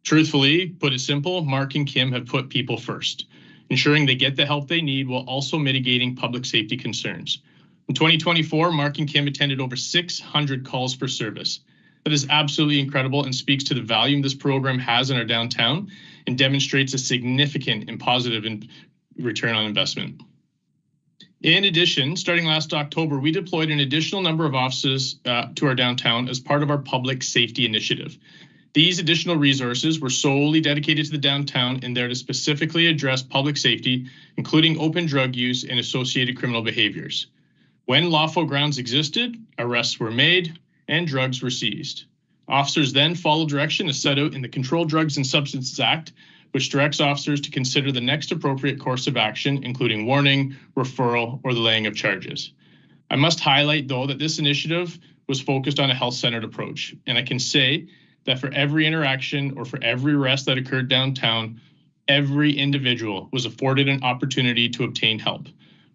Truthfully, put it simple, Mark and Kim have put people first, ensuring they get the help they need while also mitigating public safety concerns. In 2024, Mark and Kim attended over 600 calls for service. That is absolutely incredible and speaks to the value this program has in our downtown and demonstrates a significant and positive return on investment. In addition, starting last October, we deployed an additional number of officers to our downtown as part of our public safety initiative. These additional resources were solely dedicated to the downtown and there to specifically address public safety, including open drug use and associated criminal behaviors. When lawful grounds existed, arrests were made and drugs were seized. Officers then followed direction as set out in the Controlled Drugs and Substances Act, which directs officers to consider the next appropriate course of action, including warning, referral, or the laying of charges. I must highlight, though, that this initiative was focused on a health-centered approach, and I can say that for every interaction or for every arrest that occurred downtown, every individual was afforded an opportunity to obtain help,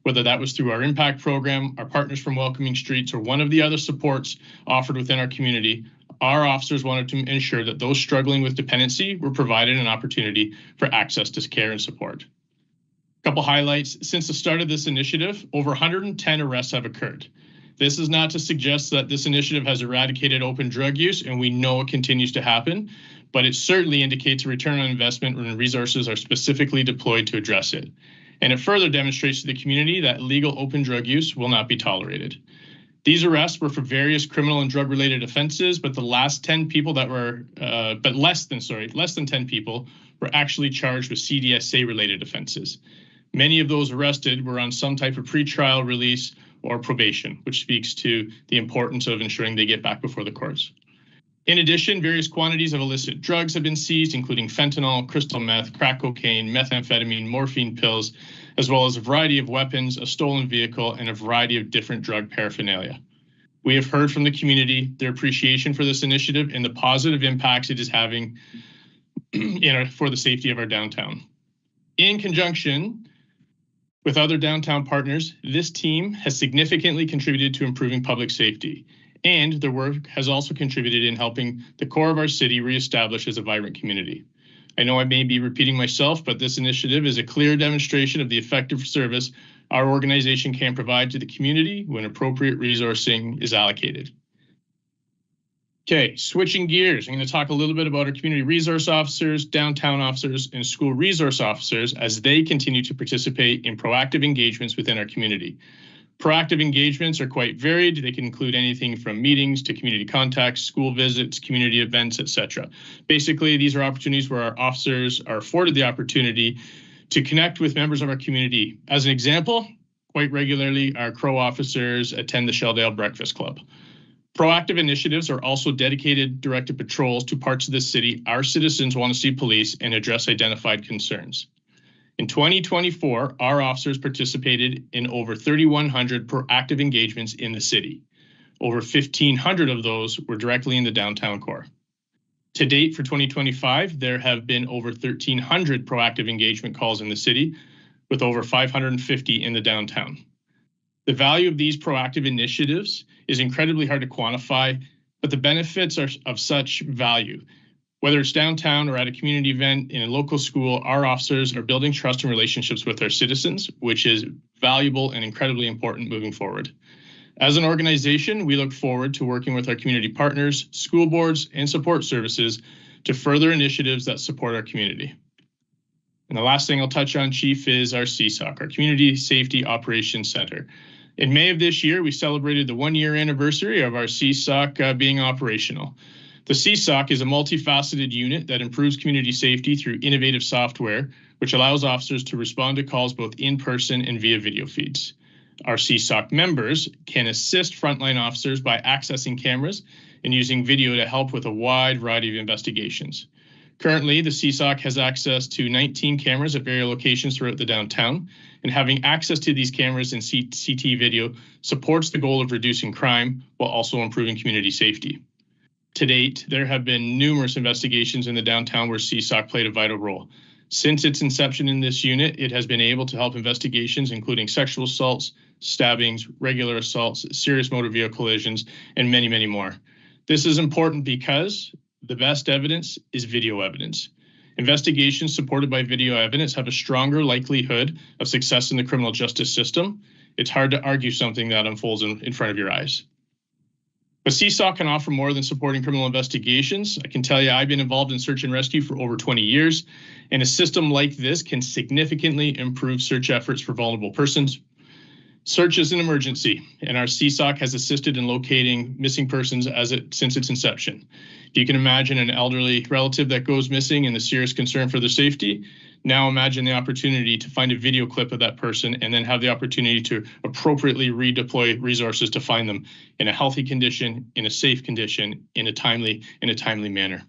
whether that was through our impact program, our partners from Welcoming Streets, or one of the other supports offered within our community. Our officers wanted to ensure that those struggling with dependency were provided an opportunity for access to care and support. A couple highlights. Since the start of this initiative, over 110 arrests have occurred. This is not to suggest that this initiative has eradicated open drug use, and we know it continues to happen, but it certainly indicates a return on investment when resources are specifically deployed to address it. And it further demonstrates to the community that legal open drug use will not be tolerated. These arrests were for various criminal and drug-related offenses, but the last 10 people that were, less than 10 people were actually charged with CDSA-related offenses. Many of those arrested were on some type of pretrial release or probation, which speaks to the importance of ensuring they get back before the courts. In addition, various quantities of illicit drugs have been seized, including fentanyl, crystal meth, crack cocaine, methamphetamine, morphine pills, as well as a variety of weapons, a stolen vehicle, and a variety of different drug paraphernalia. We have heard from the community their appreciation for this initiative and the positive impacts it is having for the safety of our downtown. In conjunction with other downtown partners, this team has significantly contributed to improving public safety, and their work has also contributed in helping the core of our city reestablish as a vibrant community. I know I may be repeating myself, but this initiative is a clear demonstration of the effective service our organization can provide to the community when appropriate resourcing is allocated. Okay, switching gears, I'm going to talk a little bit about our community resource officers, downtown officers, and school resource officers as they continue to participate in proactive engagements within our community. Proactive engagements are quite varied. They can include anything from meetings to community contacts, school visits, community events, etc. Basically, these are opportunities where our officers are afforded the opportunity to connect with members of our community. As an example, quite regularly, our Crow officers attend the Shelldale Breakfast Club. Proactive initiatives are also dedicated directed patrols to parts of the city our citizens want to see police and address identified concerns. In 2024, our officers participated in over 3,100 proactive engagements in the city. Over 1,500 of those were directly in the downtown core. To date for 2025, there have been over 1,300 proactive engagement calls in the city, with over 550 in the downtown. The value of these proactive initiatives is incredibly hard to quantify, but the benefits are of such value. Whether it's downtown or at a community event in a local school, our officers are building trust and relationships with their citizens, which is valuable and incredibly important moving forward. As an organization, we look forward to working with our community partners, school boards, and support services to further initiatives that support our community. And the last thing I'll touch on, Chief, is our CSOC, our Community Safety Operations Center. In May of this year, we celebrated the 1-year anniversary of our CSOC being operational. The CSOC is a multifaceted unit that improves community safety through innovative software, which allows officers to respond to calls both in person and via video feeds. Our CSOC members can assist frontline officers by accessing cameras and using video to help with a wide variety of investigations. Currently, the CSOC has access to 19 cameras at various locations throughout the downtown, and having access to these cameras and CT video supports the goal of reducing crime while also improving community safety. To date, there have been numerous investigations in the downtown where CSOC played a vital role. Since its inception in this unit, it has been able to help investigations including sexual assaults, stabbings, regular assaults, serious motor vehicle collisions, and many, many more. This is important because the best evidence is video evidence. Investigations supported by video evidence have a stronger likelihood of success in the criminal justice system. It's hard to argue something that unfolds in front of your eyes. But CSOC can offer more than supporting criminal investigations. I can tell you I've been involved in search and rescue for over 20 years, and a system like this can significantly improve search efforts for vulnerable persons. Search is an emergency, and our CSOC has assisted in locating missing persons since its inception. If you can imagine an elderly relative that goes missing and the serious concern for their safety, now imagine the opportunity to find a video clip of that person and then have the opportunity to appropriately redeploy resources to find them in a healthy condition, in a safe condition, in a timely manner.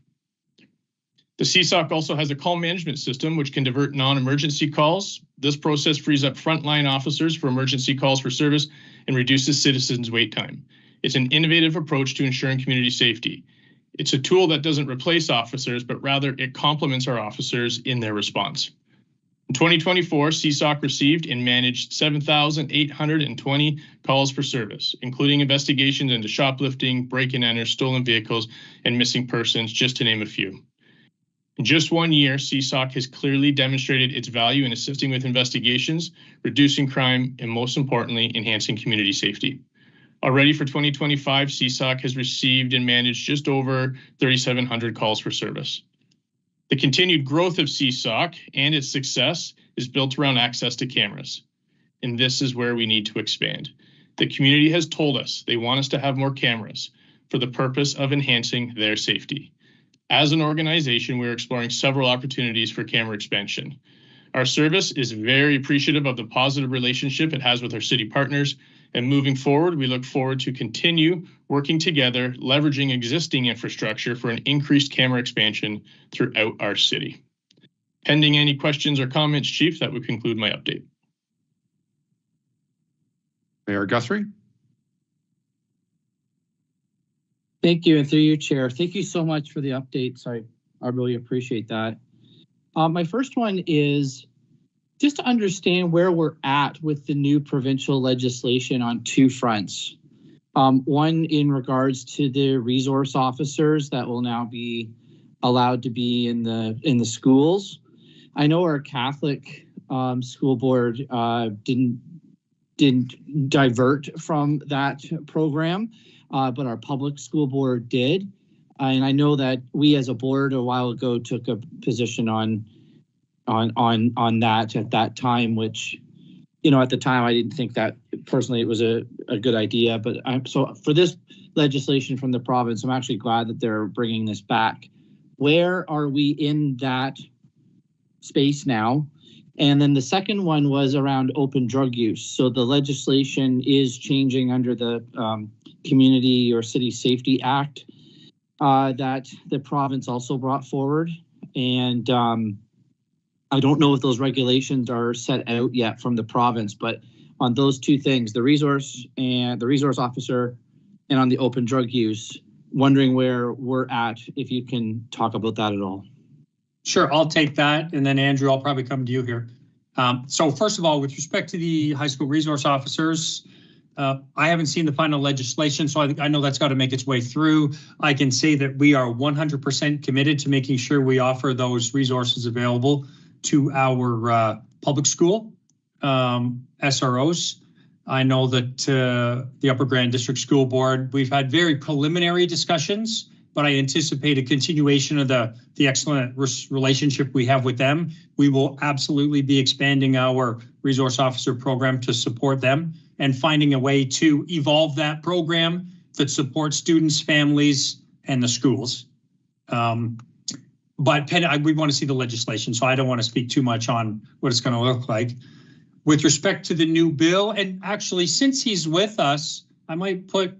The CSOC also has a call management system which can divert non-emergency calls. This process frees up frontline officers for emergency calls for service and reduces citizens' wait time. It's an innovative approach to ensuring community safety. It's a tool that doesn't replace officers, but rather it complements our officers in their response. In 2024, CSOC received and managed 7,820 calls for service, including investigations into shoplifting, break-and-enter, stolen vehicles, and missing persons, just to name a few. In just 1 year, CSOC has clearly demonstrated its value in assisting with investigations, reducing crime, and most importantly, enhancing community safety. Already for 2025, CSOC has received and managed just over 3,700 calls for service. The continued growth of CSOC and its success is built around access to cameras. And this is where we need to expand. The community has told us they want us to have more cameras for the purpose of enhancing their safety. As an organization, we're exploring several opportunities for camera expansion. Our service is very appreciative of the positive relationship it has with our city partners. And moving forward, we look forward to continue working together, leveraging existing infrastructure for an increased camera expansion throughout our city. Pending any questions or comments, Chief, that would conclude my update. Mayor Guthrie. Thank you, and through you, Chair. Thank you so much for the updates. I really appreciate that. My first one is just to understand where we're at with the new provincial legislation on two fronts. One in regards to the resource officers that will now be allowed to be in the schools. I know our Catholic school board didn't divert from that program, but our public school board did. And I know that we as a board a while ago took a position on that at that time, which, at the time I didn't think that personally it was a good idea. But so for this legislation from the province, I'm actually glad that they're bringing this back. Where are we in that space now? And then the second one was around open drug use. So the legislation is changing under the Community or City Safety Act that the province also brought forward. And I don't know if those regulations are set out yet from the province, but on those two things, the resource officer and on the open drug use, wondering where we're at, if you can talk about that at all. Sure, I'll take that. And then Andrew, I'll probably come to you here. So first of all, with respect to the high school resource officers, I haven't seen the final legislation, so I know that's got to make its way through. I can say that we are 100% committed to making sure we offer those resources available to our public school SROs. I know that the Upper Grand District School Board, we've had very preliminary discussions, but I anticipate a continuation of the excellent relationship we have with them. We will absolutely be expanding our resource officer program to support them and finding a way to evolve that program that supports students, families, and the schools. But we want to see the legislation, so I don't want to speak too much on what it's going to look like. With respect to the new bill, and actually, since he's with us, I might put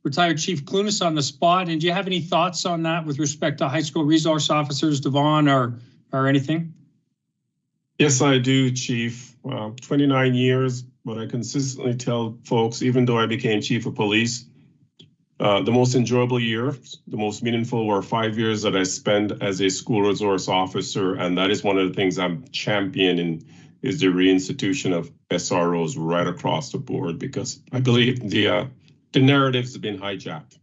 retired Chief Clunas on the spot. And do you have any thoughts on that with respect to high school resource officers, Devon, or anything? Yes, I do, Chief. 29 years, but I consistently tell folks, even though I became Chief of Police, the most enjoyable years, the most meaningful were 5 years that I spent as a school resource officer. And that is one of the things I'm championing, is the reinstitution of SROs right across the board, because I believe the narratives have been hijacked.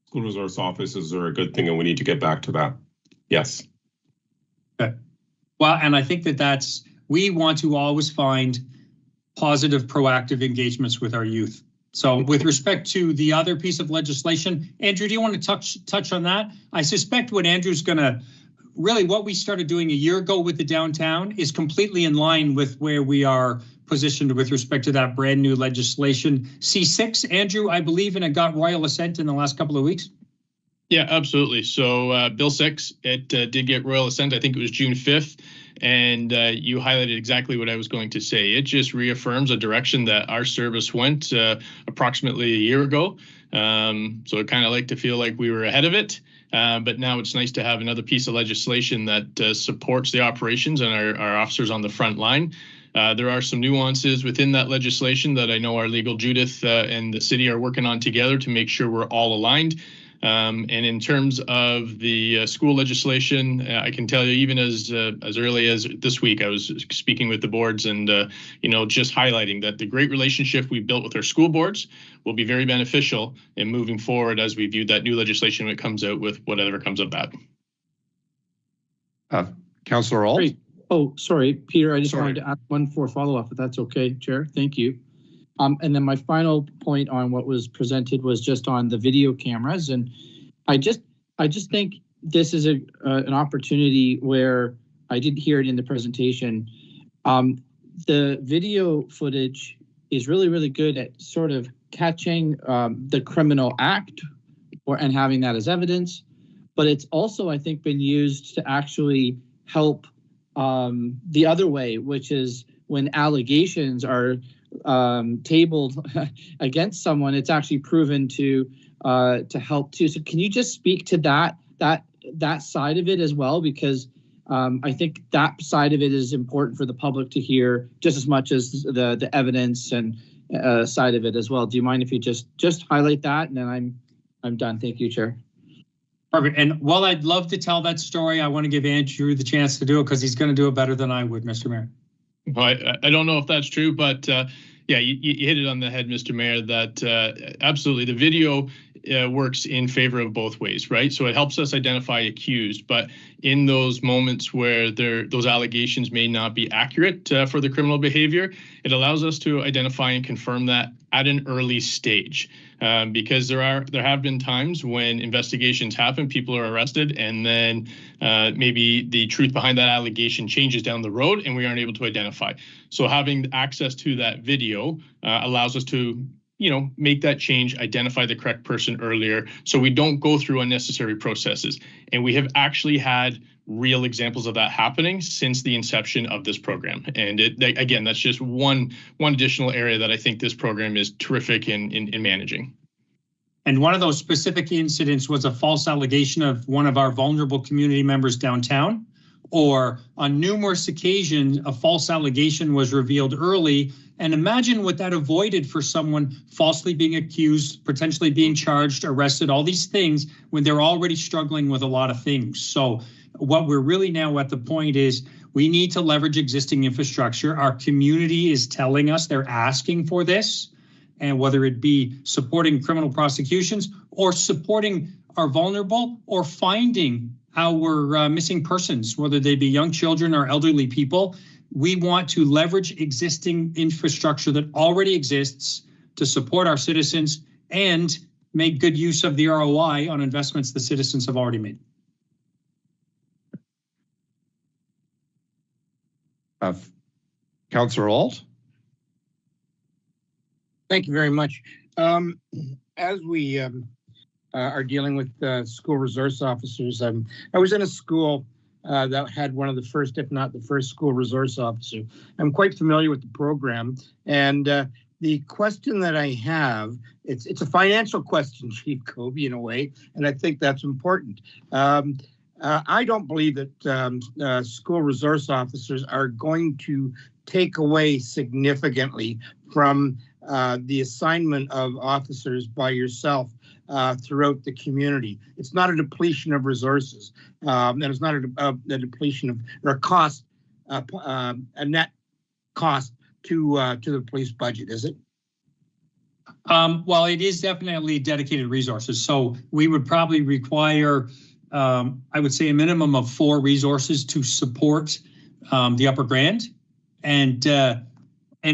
School resource officers are a good thing, and we need to get back to that. Yes. Okay. Well, and I think we want to always find positive, proactive engagements with our youth. So with respect to the other piece of legislation, Andrew, do you want to touch on that? I suspect what Andrew's going to, really what we started doing a year ago with the downtown is completely in line with where we are positioned with respect to that brand new legislation. C6, Andrew, I believe, and it got royal assent in the last couple of weeks. Yeah, absolutely. So Bill 6, it did get royal assent. I think it was June 5th. And you highlighted exactly what I was going to say. It just reaffirms a direction that our service went approximately a year ago. So I kind of like to feel like we were ahead of it. But now it's nice to have another piece of legislation that supports the operations and our officers on the front line. There are some nuances within that legislation that I know our legal Judith and the city are working on together to make sure we're all aligned. And in terms of the school legislation, I can tell you, even as early as this week, I was speaking with the boards and, just highlighting that the great relationship we've built with our school boards will be very beneficial in moving forward as we view that new legislation when it comes out with whatever comes of that. Councillor Ault? Oh, sorry, Peter, I just wanted to add one more follow-up, if that's okay, Chair. Thank you. And then my final point on what was presented was just on the video cameras. And I just think this is an opportunity where I didn't hear it in the presentation. The video footage is really, really good at sort of catching the criminal act and having that as evidence. But it's also, I think, been used to actually help the other way, which is when allegations are tabled against someone, it's actually proven to help too. So can you just speak to that side of it as well? Because I think that side of it is important for the public to hear just as much as the evidence and side of it as well. Do you mind if you just highlight that, and then I'm done. Thank you, Chair. Perfect. And while I'd love to tell that story, I want to give Andrew the chance to do it because he's going to do it better than I would, Mr. Mayor. Well, I don't know if that's true, but yeah, you hit it on the head, Mr. Mayor, that absolutely the video works in favor of both ways, right? So it helps us identify accused, but in those moments where those allegations may not be accurate for the criminal behavior, it allows us to identify and confirm that at an early stage. Because there have been times when investigations happen, people are arrested, and then maybe the truth behind that allegation changes down the road and we aren't able to identify. So having access to that video allows us to, make that change, identify the correct person earlier, so we don't go through unnecessary processes. And we have actually had real examples of that happening since the inception of this program. And again, that's just one additional area that I think this program is terrific in managing. And one of those specific incidents was a false allegation of one of our vulnerable community members downtown, or on numerous occasions, a false allegation was revealed early. And imagine what that avoided for someone falsely being accused, potentially being charged, arrested, all these things when they're already struggling with a lot of things. So what we're really now at the point is we need to leverage existing infrastructure. Our community is telling us they're asking for this, and whether it be supporting criminal prosecutions or supporting our vulnerable or finding our missing persons, whether they be young children or elderly people. We want to leverage existing infrastructure that already exists to support our citizens and make good use of the ROI on investments the citizens have already made. Councillor Ault? Thank you very much. As we are dealing with school resource officers, I was in a school that had one of the first, if not the first, school resource officer. I'm quite familiar with the program, and the question that I have, it's a financial question, Chief Kobe, in a way, and I think that's important. I don't believe that school resource officers are going to take away significantly from the assignment of officers by yourself throughout the community. It's not a depletion of resources, and it's not a depletion of, or a cost, a net cost to the police budget, is it? Well, it is definitely dedicated resources. So we would probably require, I would say, a minimum of 4 resources to support the Upper Grand. And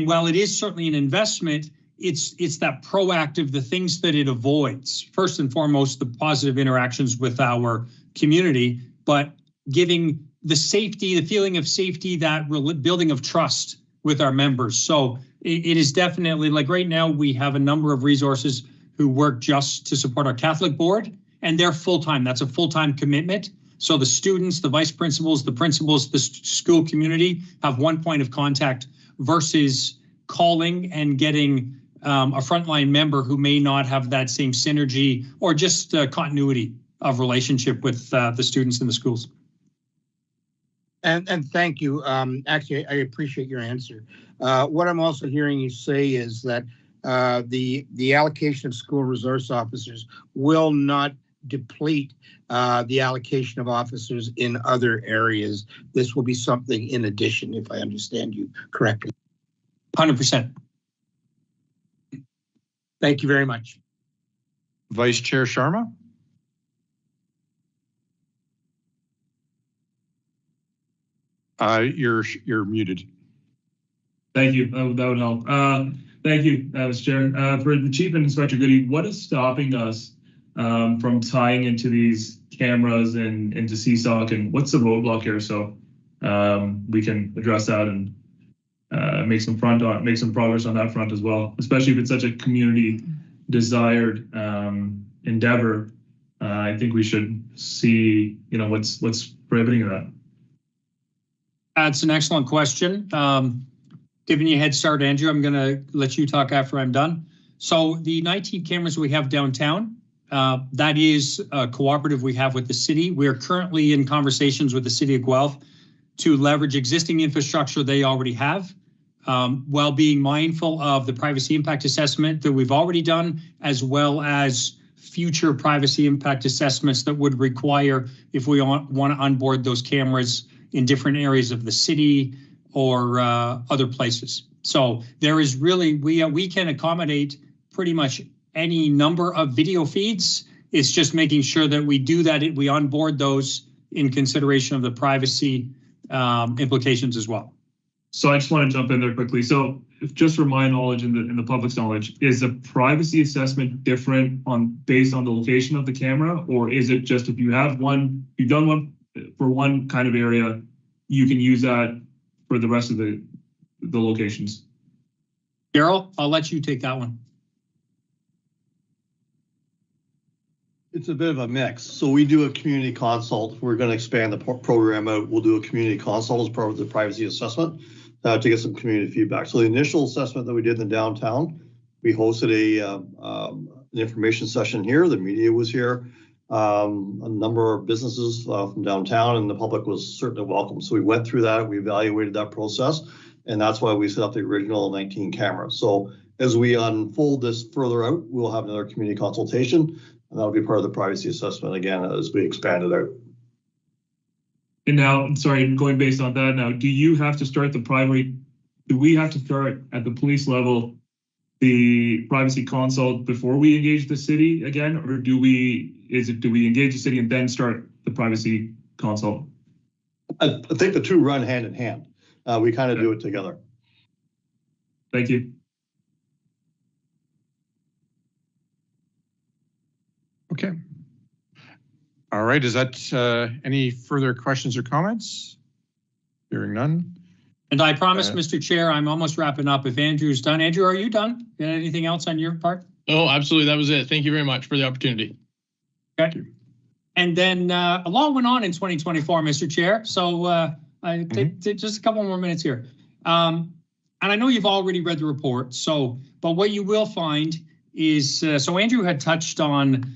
while it is certainly an investment, it's that proactive, the things that it avoids. First and foremost, the positive interactions with our community, but giving the safety, the feeling of safety, that building of trust with our members. So it is definitely, like right now, we have a number of resources who work just to support our Catholic board, and they're full-time. That's a full-time commitment. So the students, the vice principals, the school community have one point of contact versus calling and getting a frontline member who may not have that same synergy or just continuity of relationship with the students in the schools. And thank you. Actually, I appreciate your answer. What I'm also hearing you say is that the allocation of school resource officers will not deplete the allocation of officers in other areas. This will be something in addition, if I understand you correctly. 100%. Thank you very much. Vice Chair Sharma? You're muted. Thank you. That would help. Thank you, Mr. Chair. For the Chief and Inspector Goody, what is stopping us from tying into these cameras and into CSOC, and what's the roadblock here so we can address that and make some progress on that front as well, especially if it's such a community desired endeavor. I think we should see, what's prohibiting that. That's an excellent question. Giving you a head start, Andrew, I'm going to let you talk after I'm done. So the 19 cameras we have downtown, that is a cooperative we have with the city. We are currently in conversations with the city of Guelph to leverage existing infrastructure they already have, while being mindful of the privacy impact assessment that we've already done, as well as future privacy impact assessments that would require if we want to onboard those cameras in different areas of the city or other places. So there is really, we can accommodate pretty much any number of video feeds. It's just making sure that we do that, we onboard those in consideration of the privacy implications as well. So I just want to jump in there quickly. So just for my knowledge and the public's knowledge, is the privacy assessment different based on the location of the camera, or is it just if you have one, you've done one for one kind of area, you can use that for the rest of the locations? Daryl, I'll let you take that one. It's a bit of a mix. So we do a community consult. We're going to expand the program out. We'll do a community consult as part of the privacy assessment to get some community feedback. So the initial assessment that we did in the downtown, we hosted an information session here. The media was here. A number of businesses from downtown, and the public was certainly welcome. So we went through that. We evaluated that process, and that's why we set up the original 19 cameras. So as we unfold this further out, we'll have another community consultation. And that'll be part of the privacy assessment again as we expand it out. And now, sorry, going based on that now, do you have to start do we have to start at the police level the privacy consult before we engage the city again, or do we engage the city and then start the privacy consult? I think the two run hand in hand. We kind of do it together. Thank you. Okay. All right. Is that any further questions or comments? Hearing none. And I promise, Mr. Chair, I'm almost wrapping up. If Andrew's done. Andrew, are you done? Anything else on your part? Oh, absolutely. That was it. Thank you very much for the opportunity. Okay. And then a lot went on in 2024, Mr. Chair. So I take just a couple more minutes here. And I know you've already read the report. But what you will find is, so Andrew had touched on,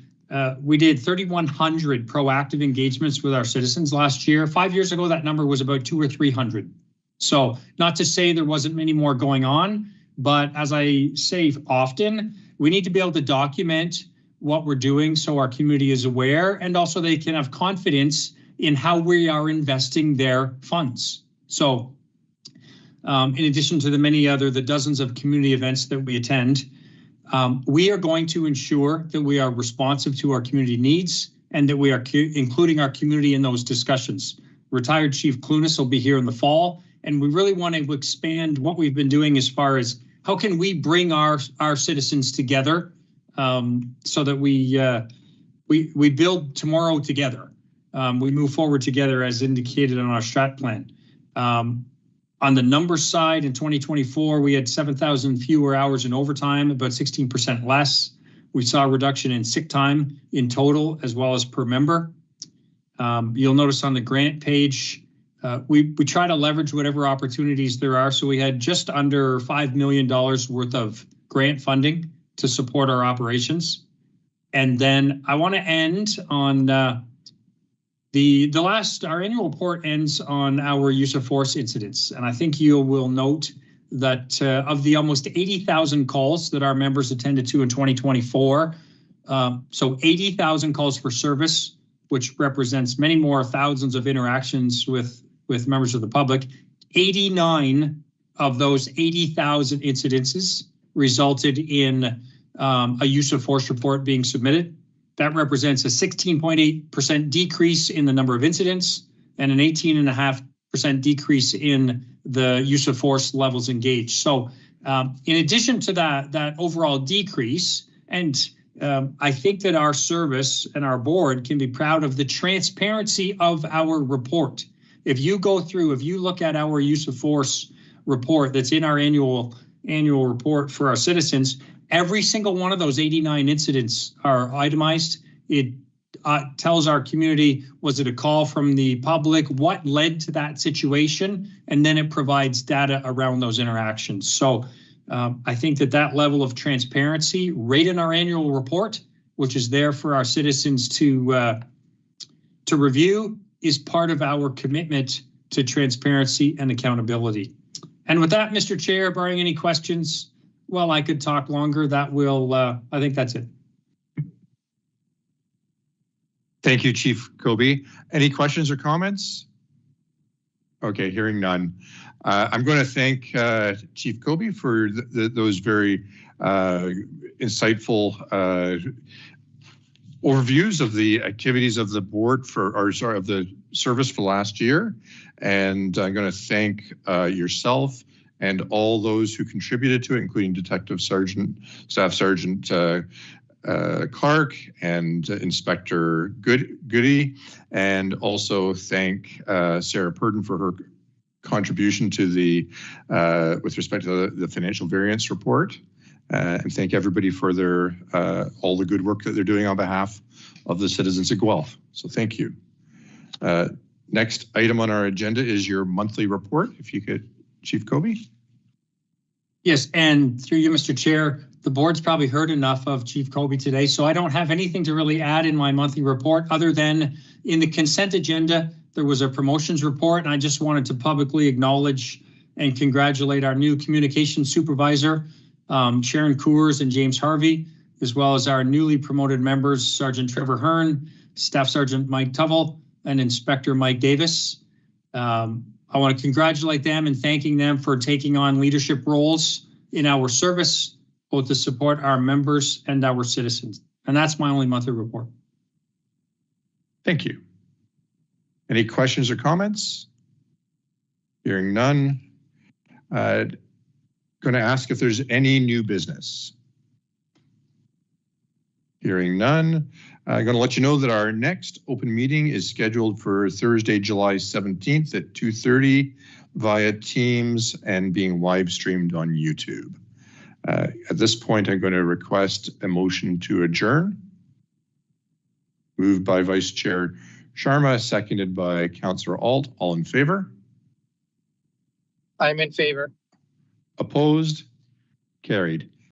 we did 3,100 proactive engagements with our citizens last year. 5 years ago, that number was about 200 or 300. So not to say there wasn't many more going on, but as I say often, we need to be able to document what we're doing so our community is aware, and also they can have confidence in how we are investing their funds. So in addition to the dozens of community events that we attend, we are going to ensure that we are responsive to our community needs and that we are including our community in those discussions. Retired Chief Clunas will be here in the fall, and we really want to expand what we've been doing as far as how can we bring our citizens together so that we build tomorrow together. We move forward together as indicated on our strat plan. On the numbers side, in 2024, we had 7,000 fewer hours in overtime, about 16% less. We saw a reduction in sick time in total, as well as per member. You'll notice on the grant page, we try to leverage whatever opportunities there are. So we had just under $5 million worth of grant funding to support our operations. And then I want to end on Our annual report ends on our use of force incidents. And I think you will note that of the almost 80,000 calls that our members attended to in 2024, so 80,000 calls for service, which represents many more thousands of interactions with members of the public, 89 of those 80,000 incidences resulted in a use of force report being submitted. That represents a 16.8% decrease in the number of incidents and an 18.5% decrease in the use of force levels engaged. So in addition to that overall decrease, and I think that our service and our board can be proud of the transparency of our report. If you look at our use of force report that's in our annual report for our citizens, every single one of those 89 incidents are itemized. It tells our community, was it a call from the public? What led to that situation? And then it provides data around those interactions. So I think that level of transparency right in our annual report, which is there for our citizens to review, is part of our commitment to transparency and accountability. And with that, Mr. Chair, barring any questions, well, I could talk longer. I think that's it. Thank you, Chief Kobe. Any questions or comments? Okay, hearing none. I'm going to thank Chief Kobe for those very insightful overviews of the activities of the board of the service for last year. And I'm going to thank yourself and all those who contributed to it, including Staff Sergeant Clark and Inspector Goody, and also thank Sarah Purdon for her contribution to with respect to the financial variance report, and thank everybody for all the good work that they're doing on behalf of the citizens of Guelph. So thank you. Next item on our agenda is your monthly report. If you could, Chief Kobe. Yes, and through you, Mr. Chair, the board's probably heard enough of Chief Kobe today, so I don't have anything to really add in my monthly report other than in the consent agenda, there was a promotions report, and I just wanted to publicly acknowledge and congratulate our new communications supervisor, Sharon Coors and James Harvey, as well as our newly promoted members, Sergeant Trevor Hearn, Staff Sergeant Mike Tuvell, and Inspector Mike Davis. I want to congratulate them and thanking them for taking on leadership roles in our service, both to support our members and our citizens. And that's my only monthly report. Thank you. Any questions or comments? Hearing none. Going to ask if there's any new business. Hearing none. I'm going to let you know that our next open meeting is scheduled for Thursday, July 17th at 2:30 via Teams and being live streamed on YouTube. At this point, I'm going to request a motion to adjourn. Moved by Vice Chair Sharma, seconded by Councillor Alt. All in favor? I'm in favor. Opposed? Carried.